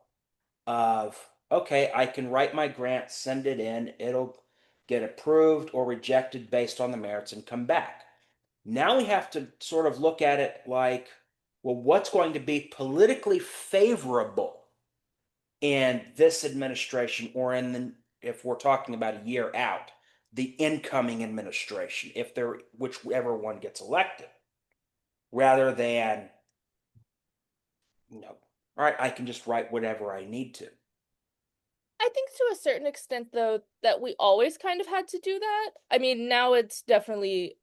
of, okay, I can write my grant, send it in, it'll get approved or rejected based on the merits and come back. Now we have to sort of look at it like, well, what's going to be politically favorable in this administration or in the, if we're talking about a year out, the incoming administration, if there, whichever one gets elected, rather than, all right, I can just write whatever I need to. I think to a certain extent, though, that we always kind of had to do that. I mean, now it's definitely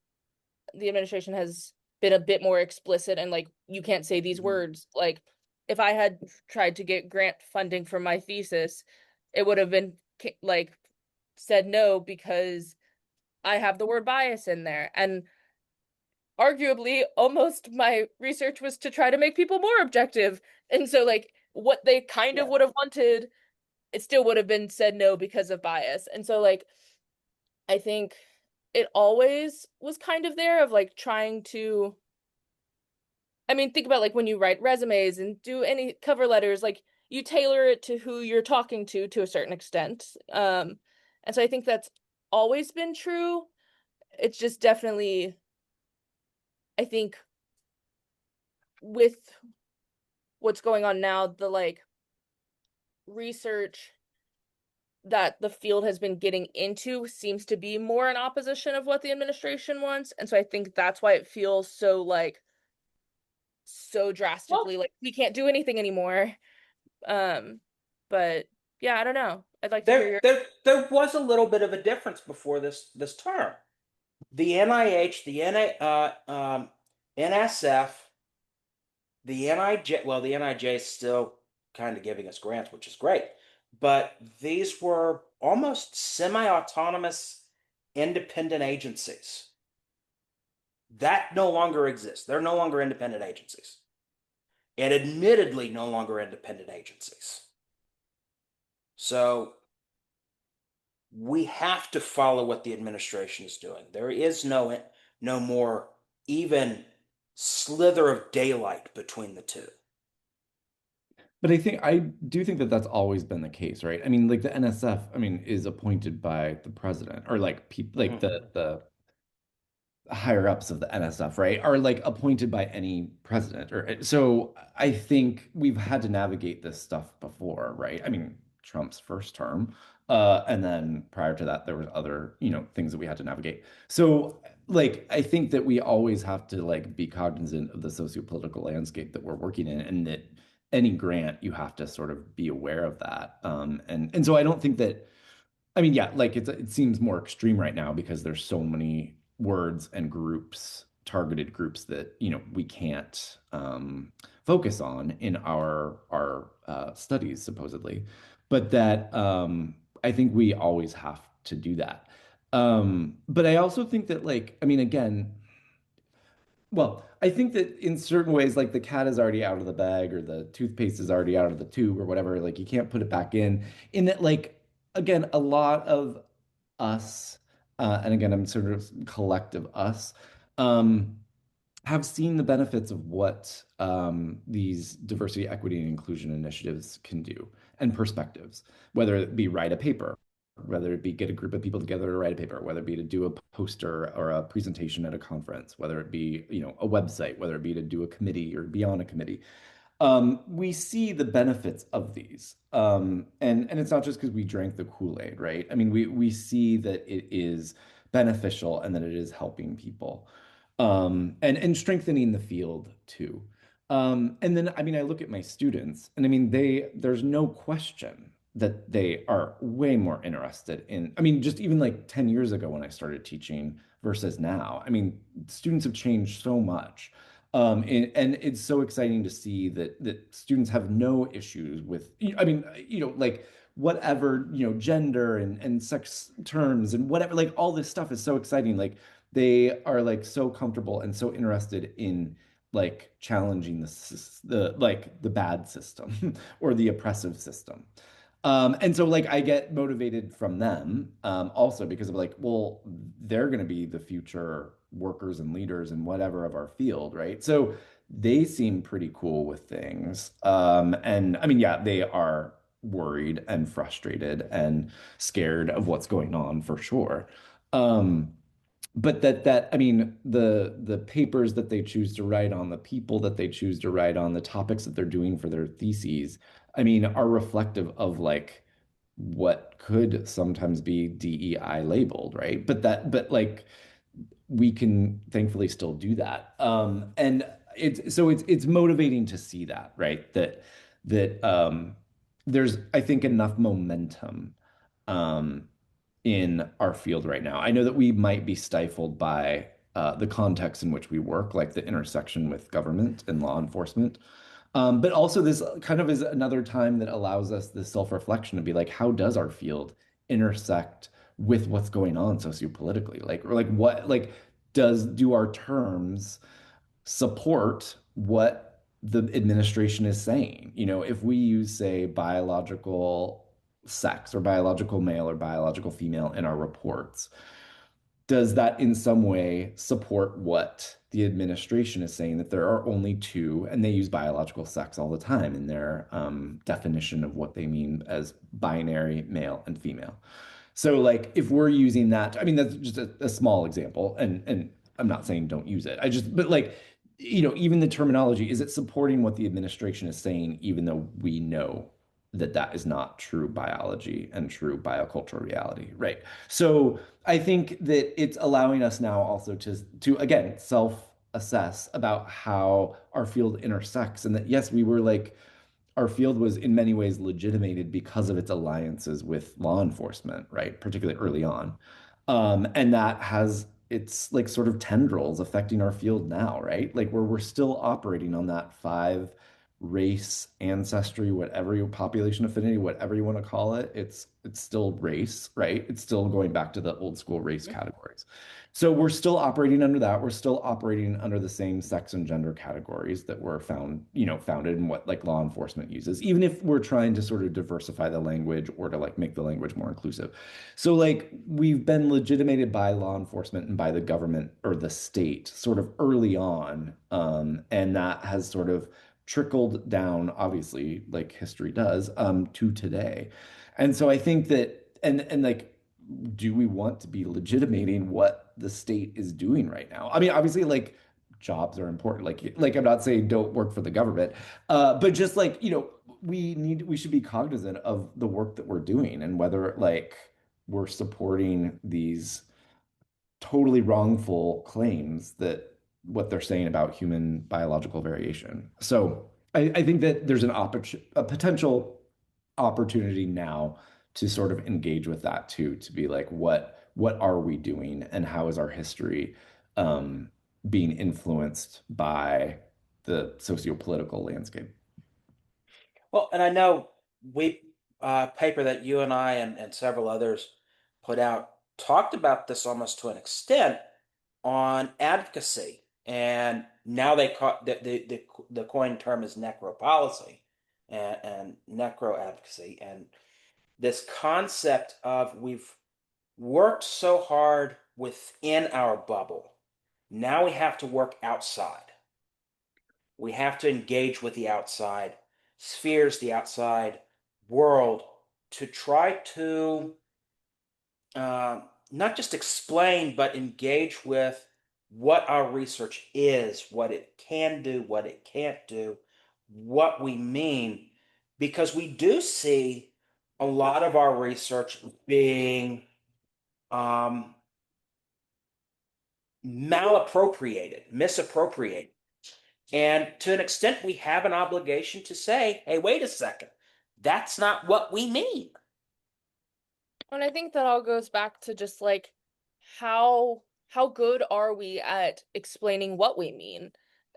the administration has been a bit more explicit and like you can't say these words. Like if I had tried to get grant funding for my thesis, it would have been like said no because I have the word bias in there. And arguably almost my research was to try to make people more objective. And so like what they kind of Yeah. would have wanted, it still would have been said no because of bias. And so like I think it always was kind of there of like trying to, I mean, think about like when you write resumes and do any cover letters, like you tailor it to who you're talking to a certain extent. And so I think that's always been true. It's just definitely, I think with what's going on now, the like research that the field has been getting into seems to be more in opposition of what the administration wants. And so I think that's why it feels so like so Well, drastically like we can't do anything anymore. Um, but yeah, I don't know. I'd like to hear there was a little bit of a difference before this term. The NIH, the NSF, the NIJ. Well, the NIJ is still kind of giving us grants, which is great. But these were almost semi-autonomous, independent agencies. That no longer exists. They're no longer independent agencies, and admittedly, no longer independent agencies. So we have to follow what the administration is doing. There is no more even slither of daylight between the two. But I do think that that's always been the case, right? I mean, like the NSF, I mean, is appointed by the president or like people like Mhm. the higher ups of the NSF, right, are like appointed by any president. Or so I think we've had to navigate this stuff before, right? I mean, Trump's first term, and then prior to that, there was other, things that we had to navigate. So like I think that we always have to like be cognizant of the sociopolitical landscape that we're working in, and that any grant you have to sort of be aware of that. And so I don't think that I mean, yeah, like it seems more extreme right now because there's so many words and groups, targeted groups that, we can't focus on in our studies, supposedly, but that I think we always have to do that. But I also think that, like, I mean, again, well, I think that in certain ways, like the cat is already out of the bag or the toothpaste is already out of the tube or whatever, like you can't put it back in that, like, again, a lot of us, and again, I'm sort of collective us, um, have seen the benefits of what these diversity, equity, and inclusion initiatives can do and perspectives, whether it be write a paper, whether it be get a group of people together to write a paper, whether it be to do a poster or a presentation at a conference, whether it be, a website, whether it be to do a committee or be on a committee. We see the benefits of these. And it's not just because we drank the Kool-Aid, right? I mean, we see that it is beneficial and that it is helping people. And strengthening the field too. And then, I mean, I look at my students, and I mean, there's no question that they are way more interested in, I mean, just even like 10 years ago when I started teaching versus now, I mean, students have changed so much. And it's so exciting to see that students have no issues with, I mean, like whatever, gender and sex terms and whatever, like all this stuff is so exciting. Like they are like so comfortable and so interested in like challenging the bad system or the oppressive system. And so like I get motivated from them, also because of like, well, they're going to be the future workers and leaders and whatever of our field, right? So they seem pretty cool with things. And I mean, yeah, they are worried and frustrated and scared of what's going on for sure. Um, but that I mean the papers that they choose to write on, the people that they choose to write on, the topics that they're doing for their theses, I mean, are reflective of like what could sometimes be DEI labeled, right? But like we can thankfully still do that. And it's motivating to see that, right? That there's, I think, enough momentum um, in our field right now. I know that we might be stifled by the context in which we work, like the intersection with government and law enforcement. But also, this kind of is another time that allows us this self-reflection to be like, how does our field intersect with what's going on sociopolitically? Like, or like what, like, do our terms support what the administration is saying? If we use, say, biological sex or biological male or biological female in our reports, does that in some way support what the administration is saying, that there are only two, and they use biological sex all the time in their definition of what they mean as binary male and female? So like if we're using that, I mean, that's just a small example, and I'm not saying don't use it. But like, even the terminology, is it supporting what the administration is saying, even though we know that that is not true biology and true biocultural reality, right? So I think that it's allowing us now also to again self-assess about how our field intersects, and that yes, we were like our field was in many ways legitimated because of its alliances with law enforcement, right? Particularly early on. And that has its like sort of tendrils affecting our field now, right? Like where we're still operating on that five race, ancestry, whatever your population affinity, whatever you want to call it, it's still race, right? It's still going back to the old school race categories. So we're still operating under that. We're still operating under the same sex and gender categories that were founded in what like law enforcement uses, even if we're trying to sort of diversify the language or to like make the language more inclusive. So like we've been legitimated by law enforcement and by the government or the state sort of early on. And that has sort of trickled down, obviously, like history does, to today. And so I think that, and like, do we want to be legitimating what the state is doing right now? I mean, obviously, like jobs are important. Like I'm not saying don't work for the government, but just like, we should be cognizant of the work that we're doing and whether like we're supporting these totally wrongful claims that what they're saying about human biological variation. So I think that there's a potential opportunity now to sort of engage with that too, to be like, what are we doing and how is our history being influenced by the socio-political landscape. Well, and I know we paper that you and I and several others put out talked about this almost to an extent on advocacy, and now they call the coined term is necropolicy and necro advocacy, and this concept of we've worked so hard within our bubble, now we have to work outside. We have to engage with the outside spheres, the outside world, to try to not just explain, but engage with what our research is, what it can do, what it can't do, what we mean, because we do see a lot of our research being um, malappropriated, misappropriated. And to an extent, we have an obligation to say, hey, wait a second, that's not what we mean. And I think that all goes back to just like how good are we at explaining what we mean?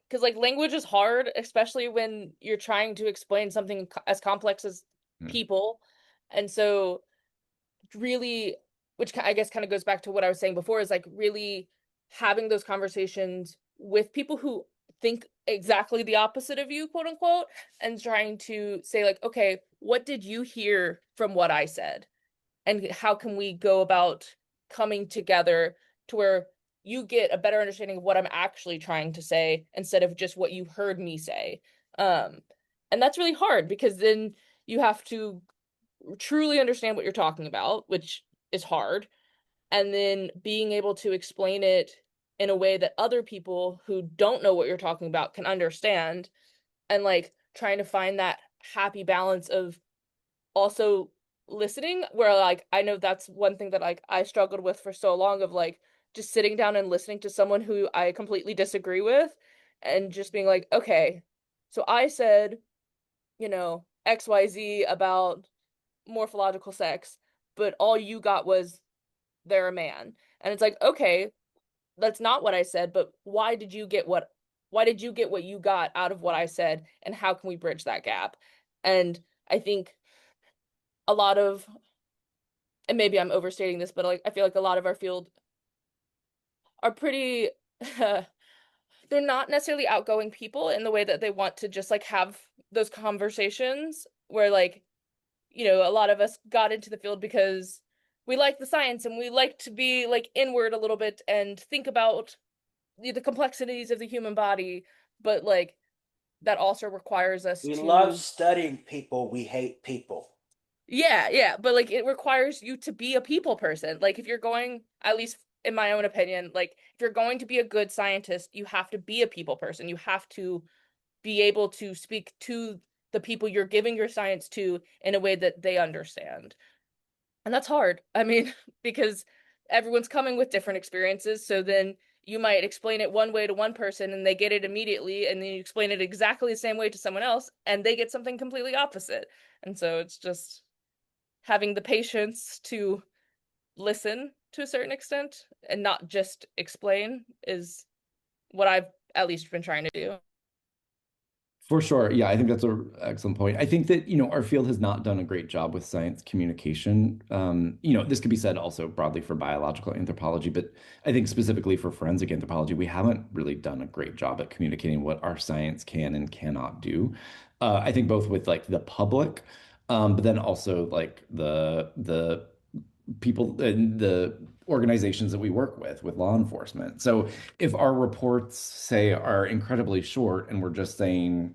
Because like language is hard, especially when you're trying to explain something as complex as Hmm. people. And so really, which I guess kind of goes back to what I was saying before, is like really having those conversations with people who think exactly the opposite of you, quote unquote, and trying to say like, okay, what did you hear from what I said? And how can we go about coming together to where you get a better understanding of what I'm actually trying to say instead of just what you heard me say. Um, and that's really hard because then you have to truly understand what you're talking about, which is hard, and then being able to explain it in a way that other people who don't know what you're talking about can understand, and like trying to find that happy balance of also listening, where like I know that's one thing that like I struggled with for so long, of like just sitting down and listening to someone who I completely disagree with and just being like, okay, so I said, XYZ about morphological sex, but all you got was they're a man. And it's like, okay, that's not what I said, but why did you get what you got out of what I said, and how can we bridge that gap? And I think a lot of, and maybe I'm overstating this, but like I feel like a lot of our field are pretty they're not necessarily outgoing people in the way that they want to just like have those conversations, where like, a lot of us got into the field because we like the science and we like to be like inward a little bit and think about the complexities of the human body, but like that also requires us We love to, studying people, we hate people. yeah, but like it requires you to be a people person. Like if you're going, at least in my own opinion, like if you're going to be a good scientist, you have to be a people person. You have to be able to speak to the people you're giving your science to in a way that they understand. And that's hard. I mean, because everyone's coming with different experiences. So then you might explain it one way to one person and they get it immediately. And then you explain it exactly the same way to someone else and they get something completely opposite. And so it's just having the patience to listen to a certain extent and not just explain is what I've at least been trying to do. For sure. Yeah, I think that's an excellent point. I think that, our field has not done a great job with science communication. This could be said also broadly for biological anthropology, but I think specifically for forensic anthropology, we haven't really done a great job at communicating what our science can and cannot do. I think both with like the public, but then also like the people and the organizations that we work with law enforcement. So if our reports say are incredibly short and we're just saying,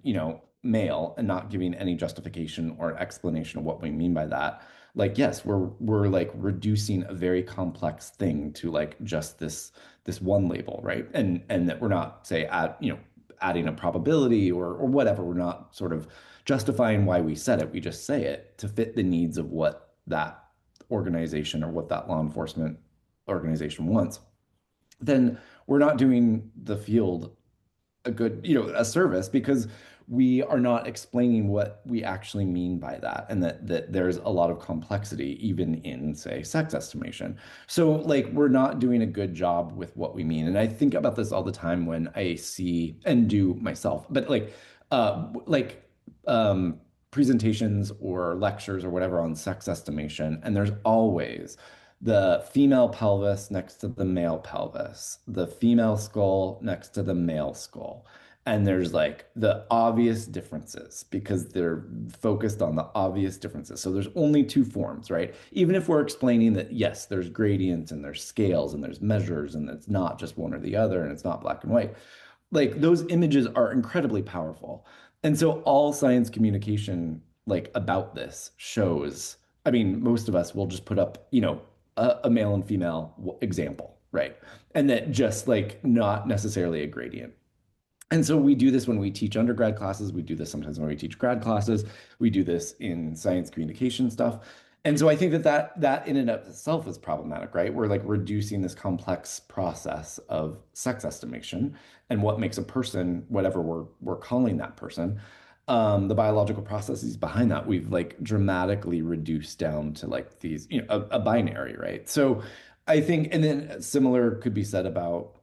male and not giving any justification or explanation of what we mean by that, like yes, we're like reducing a very complex thing to like just this one label, right? And that we're not say adding a probability or whatever. We're not sort of justifying why we said it. We just say it to fit the needs of what that organization or what that law enforcement organization wants, then we're not doing the field a good, a service, because we are not explaining what we actually mean by that, and that there's a lot of complexity even in, say, sex estimation. So like we're not doing a good job with what we mean. And I think about this all the time when I see and do myself, but like um presentations or lectures or whatever on sex estimation, and there's always the female pelvis next to the male pelvis, the female skull next to the male skull. And there's like the obvious differences because they're focused on the obvious differences. So there's only two forms, right? Even if we're explaining that, yes, there's gradients and there's scales and there's measures and it's not just one or the other and it's not black and white, like those images are incredibly powerful. And so all science communication like about this shows, I mean, most of us will just put up, a male and female example, right? And that just like not necessarily a gradient. And so we do this when we teach undergrad classes. We do this sometimes when we teach grad classes. We do this in science communication stuff. And so I think that in and of itself is problematic, right? We're like reducing this complex process of sex estimation and what makes a person, whatever we're calling that person, the biological processes behind that, we've like dramatically reduced down to like these, a binary, right? So I think, and then similar could be said about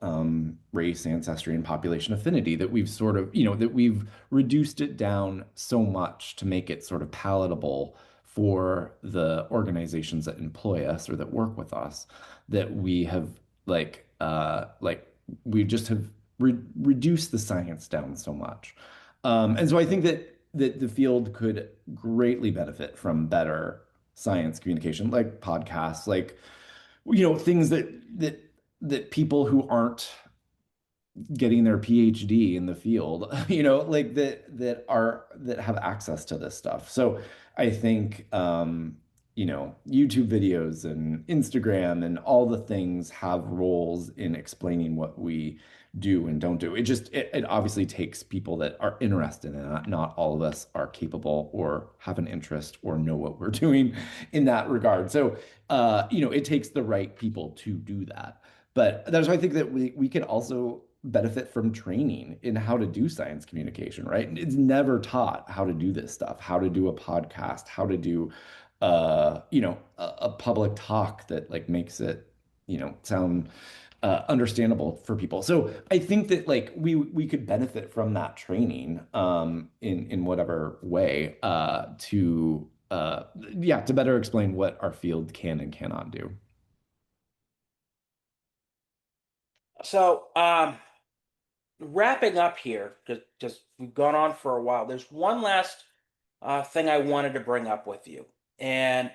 race, ancestry, and population affinity, that we've sort of, that we've reduced it down so much to make it sort of palatable for the organizations that employ us or that work with us, that we have like we just have reduced the science down so much. And so I think that the field could greatly benefit from better science communication, like podcasts, like things that people who aren't getting their PhD in the field, like that have access to this stuff. So I think YouTube videos and Instagram and all the things have roles in explaining what we do and don't do. It obviously takes people that are interested in that. Not all of us are capable or have an interest or know what we're doing in that regard. So it takes the right people to do that. But that's why I think that we could also benefit from training in how to do science communication, right? It's never taught how to do this stuff, how to do a podcast, how to do a public talk that like makes it, sound understandable for people. So I think that like we could benefit from that training in whatever way to better explain what our field can and cannot do. So, wrapping up here, because we've gone on for a while, there's one last thing I wanted to bring up with you. And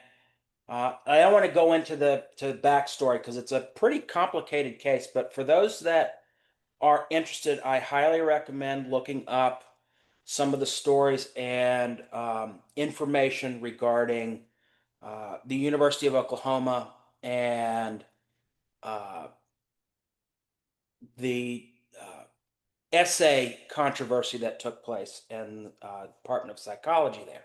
I don't want to go into the backstory because it's a pretty complicated case. But for those that are interested, I highly recommend looking up some of the stories and information regarding the University of Oklahoma and uh, the essay controversy that took place in Department of Psychology there.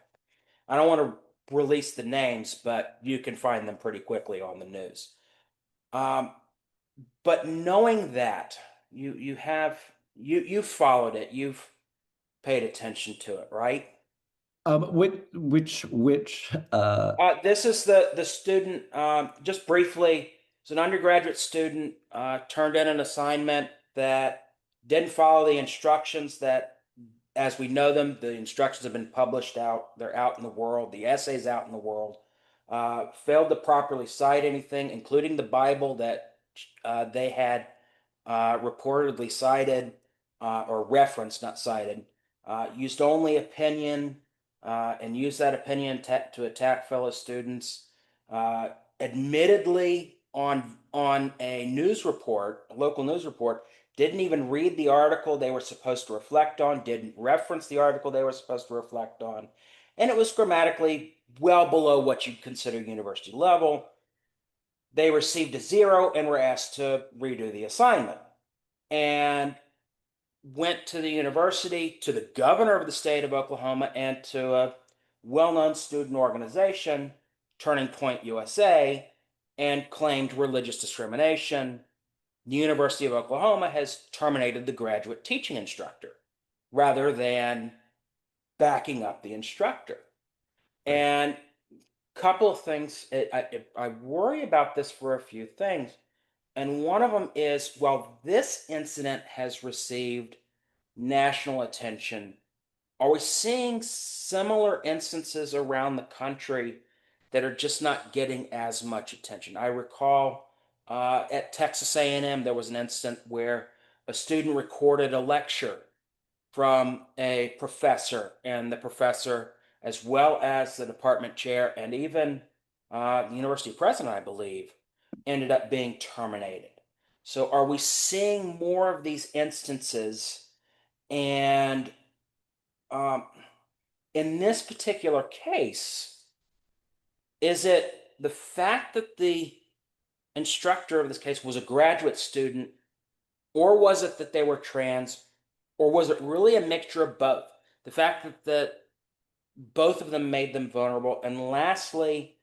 I don't want to release the names, but you can find them pretty quickly on the news. Um, but knowing that you've followed it, you've paid attention to it, right? Which This is the student. Just briefly, it's an undergraduate student turned in an assignment that didn't follow the instructions that, as we know them, the instructions have been published out. They're out in the world. The essay's out in the world. Failed to properly cite anything, including the Bible that they had reportedly cited or referenced, not cited. Used only opinion and used that opinion to attack fellow students. Admittedly, on a news report, a local news report, didn't even read the article they were supposed to reflect on, didn't reference the article they were supposed to reflect on, and it was grammatically well below what you'd consider university level. They received a 0 and were asked to redo the assignment. And went to the university, to the governor of the state of Oklahoma, and to a well known student organization, Turning Point USA, and claimed religious discrimination. The University of Oklahoma has terminated the graduate teaching instructor rather than backing up the instructor. Right. And couple of things, I worry about this for a few things. And one of them is, well, this incident has received national attention. Are we seeing similar instances around the country that are just not getting as much attention? I recall at Texas A&M there was an incident where a student recorded a lecture from a professor, and the professor, as well as the department chair, and even the university president, I believe, ended up being terminated. So, are we seeing more of these instances? And um, in this particular case, is it the fact that the instructor of this case was a graduate student, or was it that they were trans, or was it really a mixture of both? The fact that both of them made them vulnerable. And lastly,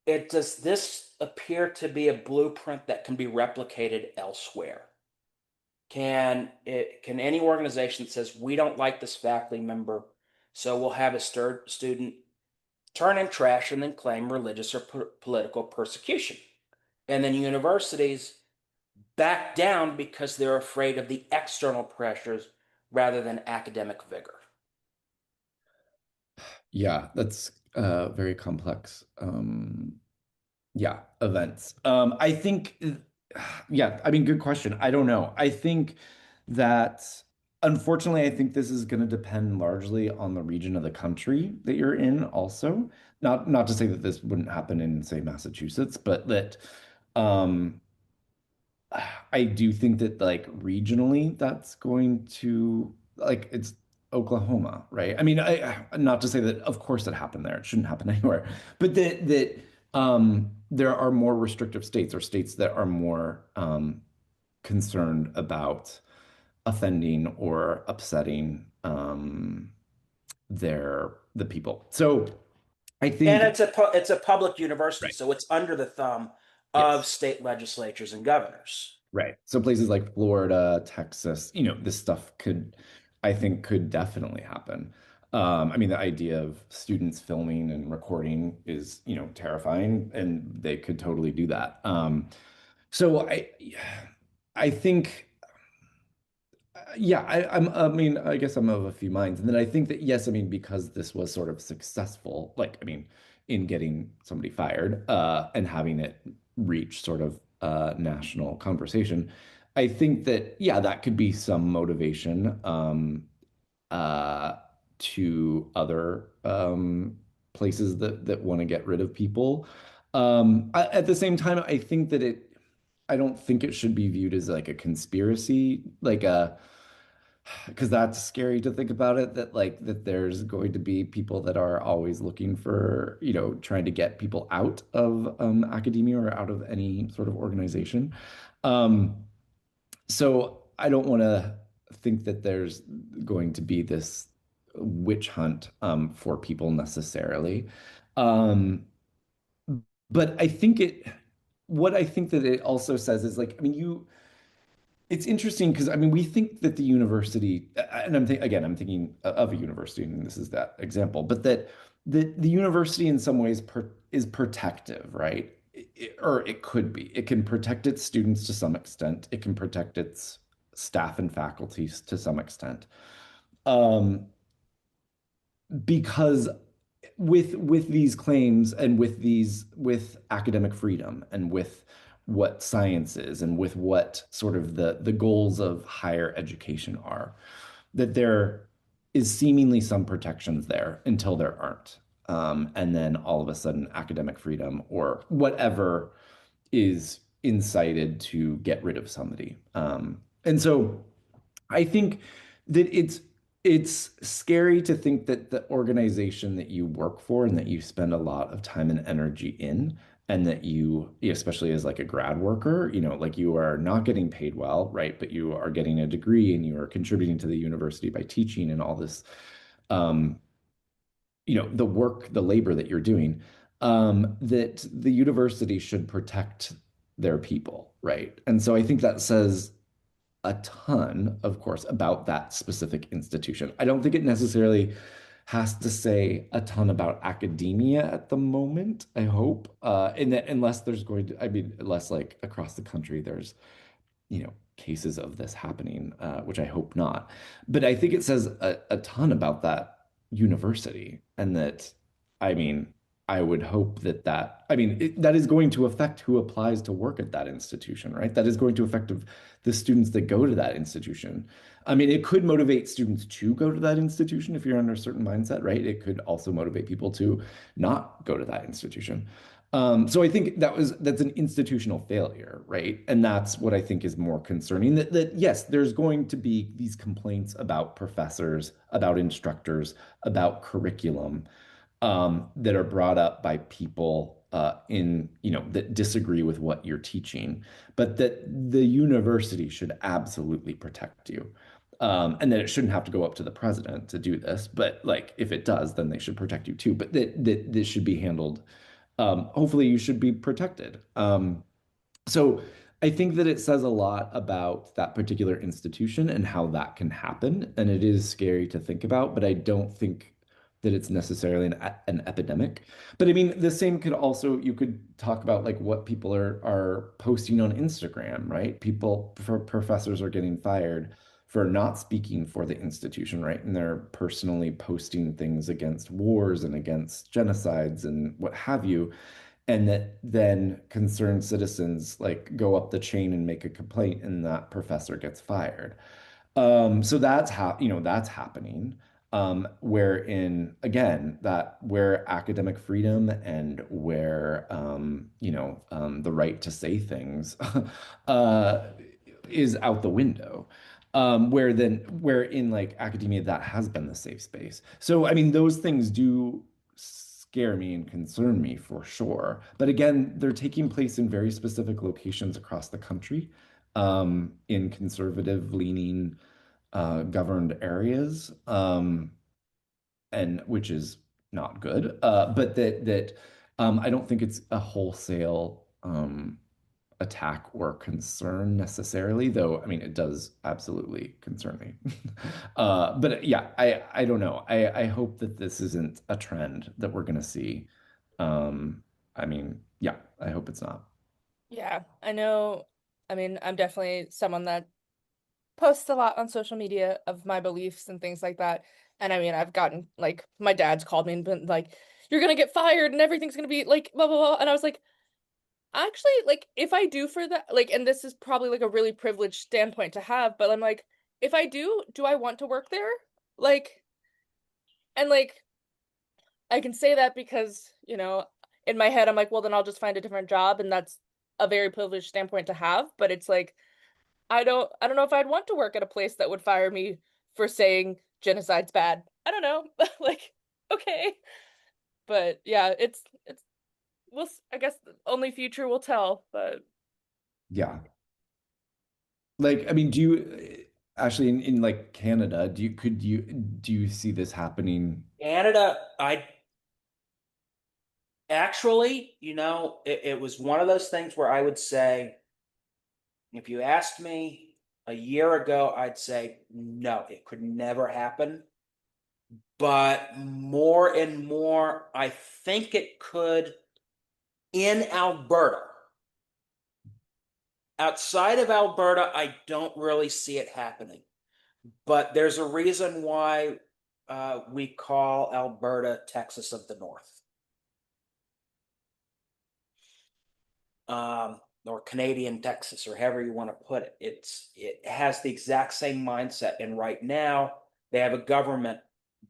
does this appear to be a blueprint that can be replicated elsewhere? Can any organization that says we don't like this faculty member, so we'll have a student turn in trash and then claim religious or political persecution, and then universities back down because they're afraid of the external pressures rather than academic vigor? Yeah, that's very complex. Yeah, events. I think, yeah, I mean, good question. I don't know. I think that unfortunately, I think this is going to depend largely on the region of the country that you're in also. Not to say that this wouldn't happen in, say, Massachusetts, but that um I do think that like regionally that's going to like it's Oklahoma, right? I mean, not to say that of course it happened there. It shouldn't happen anywhere. But that there are more restrictive states or states that are more concerned about offending or upsetting the people. So I And think it's a public university, right. so it's under the thumb of Yes. state legislatures and governors. Right. So places like Florida, Texas, this stuff I think, could definitely happen. I mean, the idea of students filming and recording is, terrifying, and they could totally do that. So I think, yeah, I mean, I guess I'm of a few minds. And then I think that, yes, I mean, because this was sort of successful, like, I mean, in getting somebody fired, and having it reach sort of national conversation, I think that, yeah, that could be some motivation uh, to other places that want to get rid of people. At the same time, I think that I don't think it should be viewed as like a conspiracy, like a because that's scary to think about it, that like that there's going to be people that are always looking for, trying to get people out of academia or out of any sort of organization. Um, so I don't want to think that there's going to be this witch hunt for people necessarily. Um, but what I think that it also says is like, I mean, it's interesting because I mean we think that the university, and I'm thinking of a university, and this is that example, but that the university in some ways is protective, right? Or it could be. It can protect its students to some extent. It can protect its staff and faculties to some extent. Um, because with these claims and with academic freedom and with what science is and with what sort of the goals of higher education are, that there is seemingly some protections there until there aren't. And then all of a sudden academic freedom or whatever is incited to get rid of somebody. And so I think that it's scary to think that the organization that you work for and that you spend a lot of time and energy in, and that you, especially as like a grad worker, like you are not getting paid well, right? But you are getting a degree and you are contributing to the university by teaching and all this, um, the work, the labor that you're doing, that the university should protect their people, right? And so I think that says a ton, of course, about that specific institution. I don't think it necessarily has to say a ton about academia at the moment, I hope. And that unless there's going to, I mean, unless like across the country, there's cases of this happening, which I hope not. But I think it says a ton about that university, and that, I mean, I would hope I mean, that is going to affect who applies to work at that institution, right? That is going to affect the students that go to that institution. I mean, it could motivate students to go to that institution if you're under a certain mindset, right? It could also motivate people to not go to that institution. So I think that's an institutional failure, right? And that's what I think is more concerning. That yes, there's going to be these complaints about professors, about instructors, about curriculum, that are brought up by people that disagree with what you're teaching, but that the university should absolutely protect you. And that it shouldn't have to go up to the president to do this, but like if it does, then they should protect you too. But that this should be handled. Hopefully, you should be protected. So I think that it says a lot about that particular institution and how that can happen. And it is scary to think about, but I don't think that it's necessarily an epidemic. But I mean, the same could also, you could talk about like what people are posting on Instagram, right? Professors are getting fired for not speaking for the institution, right? And they're personally posting things against wars and against genocides and what have you, and that then concerned citizens like go up the chain and make a complaint, and that professor gets fired. So that's happening. Wherein again, that where academic freedom and where the right to say things uh, is out the window. Where in like academia that has been the safe space. So I mean, those things do scare me and concern me for sure. But again, they're taking place in very specific locations across the country, in conservative leaning governed areas, and which is not good. But I don't think it's a wholesale attack or concern necessarily, though. I mean, it does absolutely concern me. But yeah, I don't know. I hope that this isn't a trend that we're going to see. I mean, yeah, I hope it's not. Yeah, I know. I mean, I'm definitely someone that posts a lot on social media of my beliefs and things like that. And I mean, I've gotten like my dad's called me and been like, "You're gonna get fired and everything's gonna be like blah blah blah." And I was like, actually, like if I do for that, like, and this is probably like a really privileged standpoint to have, but I'm like, if I do I want to work there? Like, and like I can say that because, in my head I'm like, well, then I'll just find a different job, and that's a very privileged standpoint to have, but it's like I don't know if I'd want to work at a place that would fire me for saying genocide's bad. I don't know. Like, okay. But yeah, it's I guess only future will tell, but Yeah. Like, I mean, do you actually in like Canada, do you see this happening? Canada, I actually, it was one of those things where I would say, if you asked me a year ago, I'd say no, it could never happen. But more and more, I think it could in Alberta. Outside of Alberta, I don't really see it happening. But there's a reason why we call Alberta Texas of the North. Or Canadian Texas, or however you want to put it. It has the exact same mindset. And right now, they have a government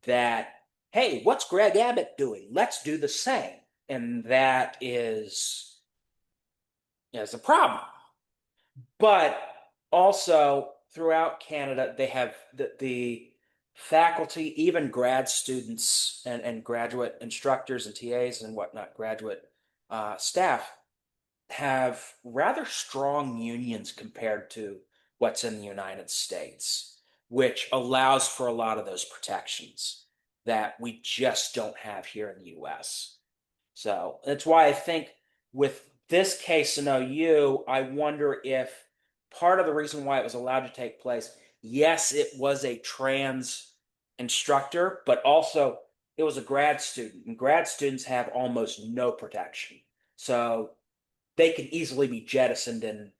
that, hey, what's Greg Abbott doing? Let's do the same. And that is a problem. But also throughout Canada, they have the faculty, even grad students and graduate instructors and TAs and whatnot, graduate staff have rather strong unions compared to what's in the United States, which allows for a lot of those protections that we just don't have here in the US. So that's why I think with this case in OU, I wonder if part of the reason why it was allowed to take place, yes, it was a trans instructor, but also it was a grad student, and grad students have almost no protection. So they could easily be jettisoned, and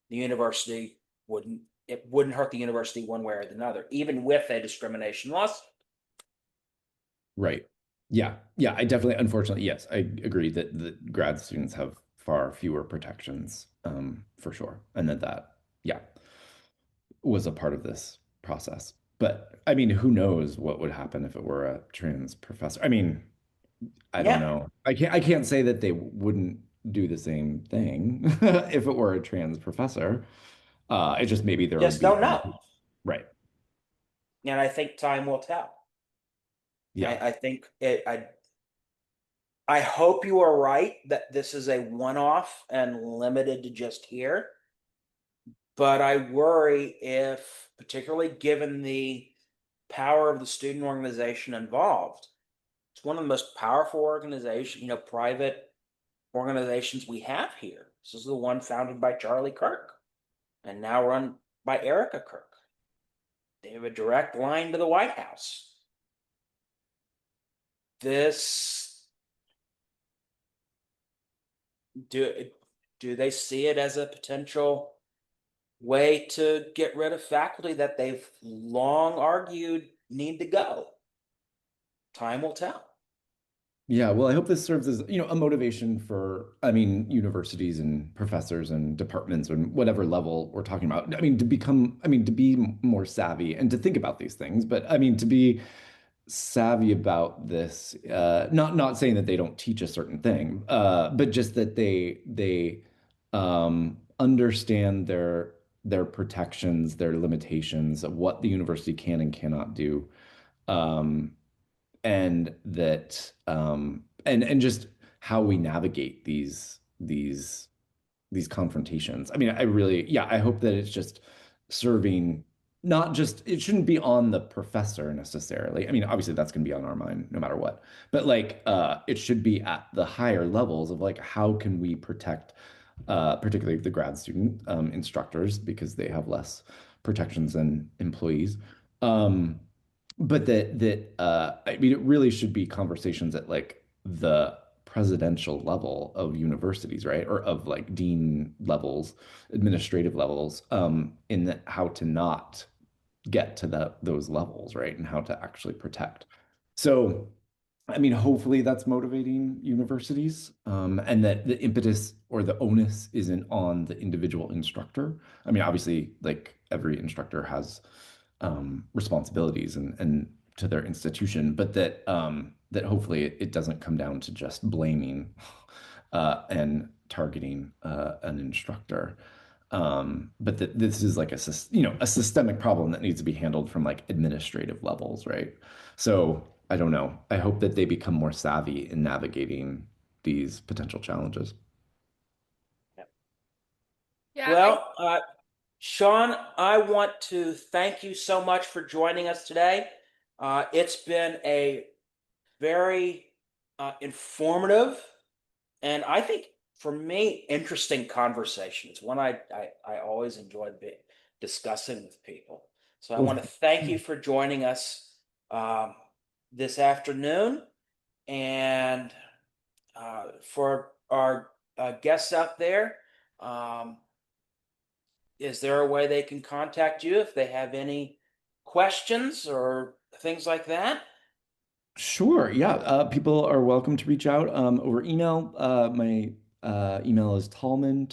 the university wouldn't it wouldn't hurt the university one way or another, even with a discrimination lawsuit. Right. Yeah. Yeah. I definitely, unfortunately, yes, I agree that the grad students have far fewer protections, for sure. And that, yeah, was a part of this process. But I mean, who knows what would happen if it were a trans professor? I mean, I don't Yeah, know. I can't say that they wouldn't do the same thing if it were a trans professor. It just maybe there would just be don't know. right. And I think time will tell. Yeah. I think I hope you are right that this is a one-off and limited to just here. But I worry if, particularly given the power of the student organization involved, it's one of the most powerful organizations, private organizations we have here. This is the one founded by Charlie Kirk and now run by Erica Kirk. They have a direct line to the White House. This do do they see it as a potential way to get rid of faculty that they've long argued need to go? Time will tell. Yeah, well, I hope this serves as, a motivation for, I mean, universities and professors and departments and whatever level we're talking about. I mean, to be more savvy and to think about these things, but I mean, to be savvy about this, not saying that they don't teach a certain thing, but just that they understand their protections, their limitations of what the university can and cannot do. Um, and that and just how we navigate these confrontations. I mean, I really, yeah, I hope that it's just serving, not just, it shouldn't be on the professor necessarily. I mean, obviously that's going to be on our mind no matter what, but like it should be at the higher levels of like how can we protect particularly the grad student instructors because they have less protections than employees. Um, but I mean, it really should be conversations at like the presidential level of universities, right? Or of like dean levels, administrative levels, in how to not get to those levels, right? And how to actually protect. So, I mean, hopefully that's motivating universities, and that the impetus or the onus isn't on the individual instructor. I mean, obviously, like every instructor has responsibilities and to their institution, but that hopefully it doesn't come down to just blaming and targeting an instructor. But that this is like a systemic problem that needs to be handled from like administrative levels, right? So I don't know. I hope that they become more savvy in navigating these potential challenges. Yeah, Well, Sean, I want to thank you so much for joining us today. It's been a very informative and I think for me interesting conversation. It's one I always enjoy discussing with people. So I Well, want to thank you for joining us um, this afternoon, and for our guests out there. Um, is there a way they can contact you if they have any questions or things like that? sure. Yeah. People are welcome to reach out over email. My email is Tallman,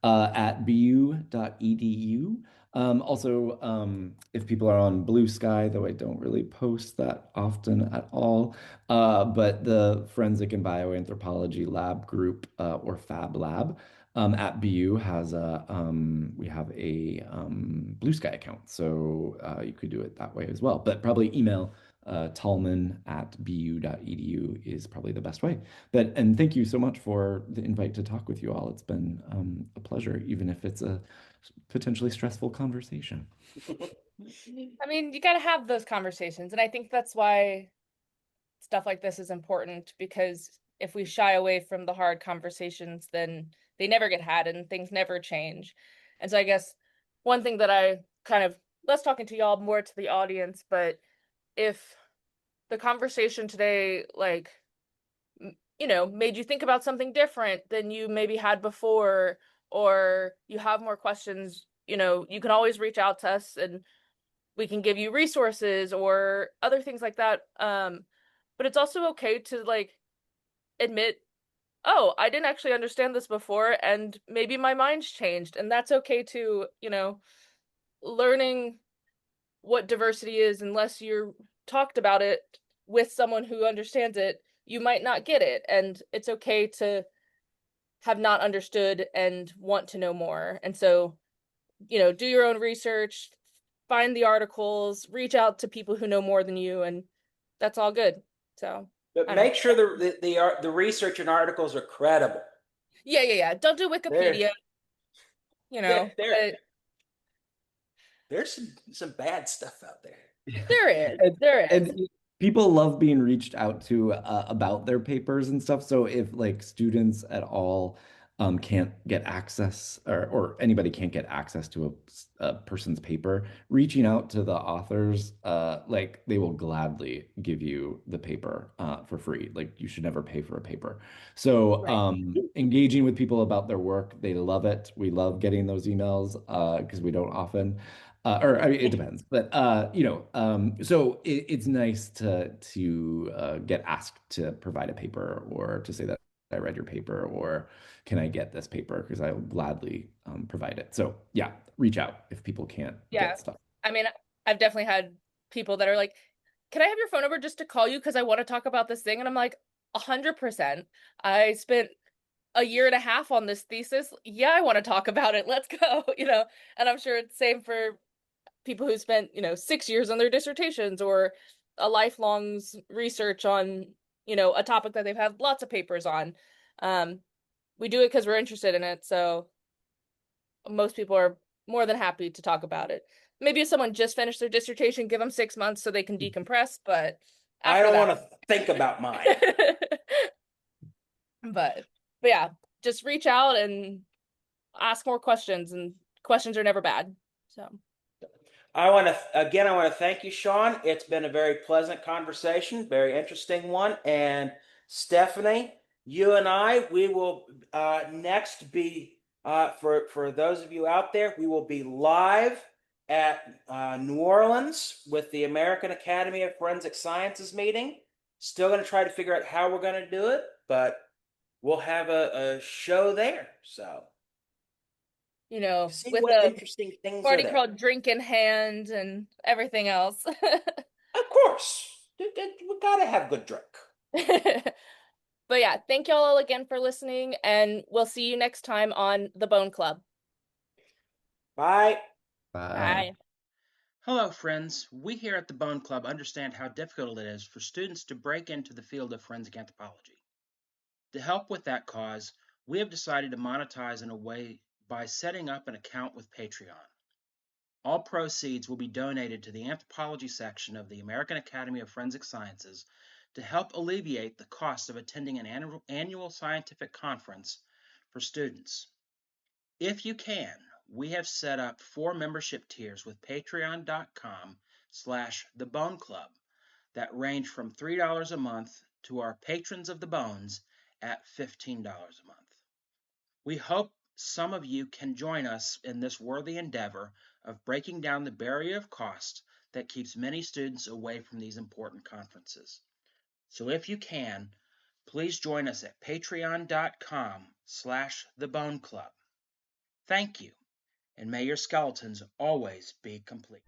at bu.edu. Also, if people are on Blue Sky, though I don't really post that often at all, but the Forensic and Bioanthropology Lab Group, or Fab Lab, at BU we have a Blue Sky account, so you could do it that way as well. But probably email Tallman at bu.edu is probably the best way. And thank you so much for the invite to talk with you all. It's been a pleasure, even if it's a potentially stressful conversation. I mean, you got to have those conversations. And I think that's why stuff like this is important, because if we shy away from the hard conversations, then they never get had and things never change. And so I guess one thing that I kind of, less talking to y'all, more to the audience, but if the conversation today, like, made you think about something different than you maybe had before, or you have more questions, you can always reach out to us and we can give you resources or other things like that. But it's also okay to like admit, oh, I didn't actually understand this before, and maybe my mind's changed, and that's okay too. Learning what diversity is, unless you're talked about it with someone who understands it, you might not get it, and it's okay to have not understood and want to know more. And so, do your own research, find the articles, reach out to people who know more than you, and that's all good. So, But I don't know. make sure the research and articles are credible. Yeah. Don't do There, Wikipedia, there, there but there's some bad stuff out there. there is. And, There is. and people love being reached out to about their papers and stuff. So if like students at all can't get access, or anybody can't get access to a person's paper, reaching out to the authors, like they will gladly give you the paper for free. Like you should never pay for a paper. So Right. engaging with people about their work, they love it. We love getting those emails because we don't often. Or I mean, it depends, but so it's nice to get asked to provide a paper or to say that I read your paper or can I get this paper because I will gladly provide it. So yeah, reach out if people can't Yeah. get stuff. I mean, I've definitely had people that are like, "Can I have your phone number just to call you because I want to talk about this thing?" And I'm like, 100%. I spent a year and a half on this thesis. Yeah, I want to talk about it. Let's go, And I'm sure it's the same for people who spent, 6 years on their dissertations or a lifelong's research on, a topic that they've had lots of papers on. Um, we do it because we're interested in it. So most people are more than happy to talk about it. Maybe if someone just finished their dissertation, give them 6 months so they can decompress. But I after don't that, want to think about mine. but yeah, just reach out and ask more questions, and questions are never bad. So I want to thank you, Sean. It's been a very pleasant conversation, very interesting one. And Stephanie, you and I, we will next be for those of you out there, we will be live at New Orleans with the American Academy of Forensic Sciences meeting. Still going to try to figure out how we're going to do it, but we'll have a show there. So see with what a interesting things are Mardi there. Gras drink in hand and everything else. Of course, we gotta have good drink. But yeah, thank y'all all again for listening, and we'll see you next time on The Bone Club. Bye. Bye. Bye. Hello, friends. We here at the Bone Club understand how difficult it is for students to break into the field of forensic anthropology. To help with that cause, we have decided to monetize in a way by setting up an account with Patreon. All proceeds will be donated to the anthropology section of the American Academy of Forensic Sciences to help alleviate the cost of attending an annual scientific conference for students. If you can, we have set up 4 membership tiers with patreon.com/theboneclub that range from $3 a month to our patrons of the bones at $15 a month. We hope some of you can join us in this worthy endeavor of breaking down the barrier of cost that keeps many students away from these important conferences. So if you can, please join us at patreon.com/theboneclub. Thank you, and may your skeletons always be complete.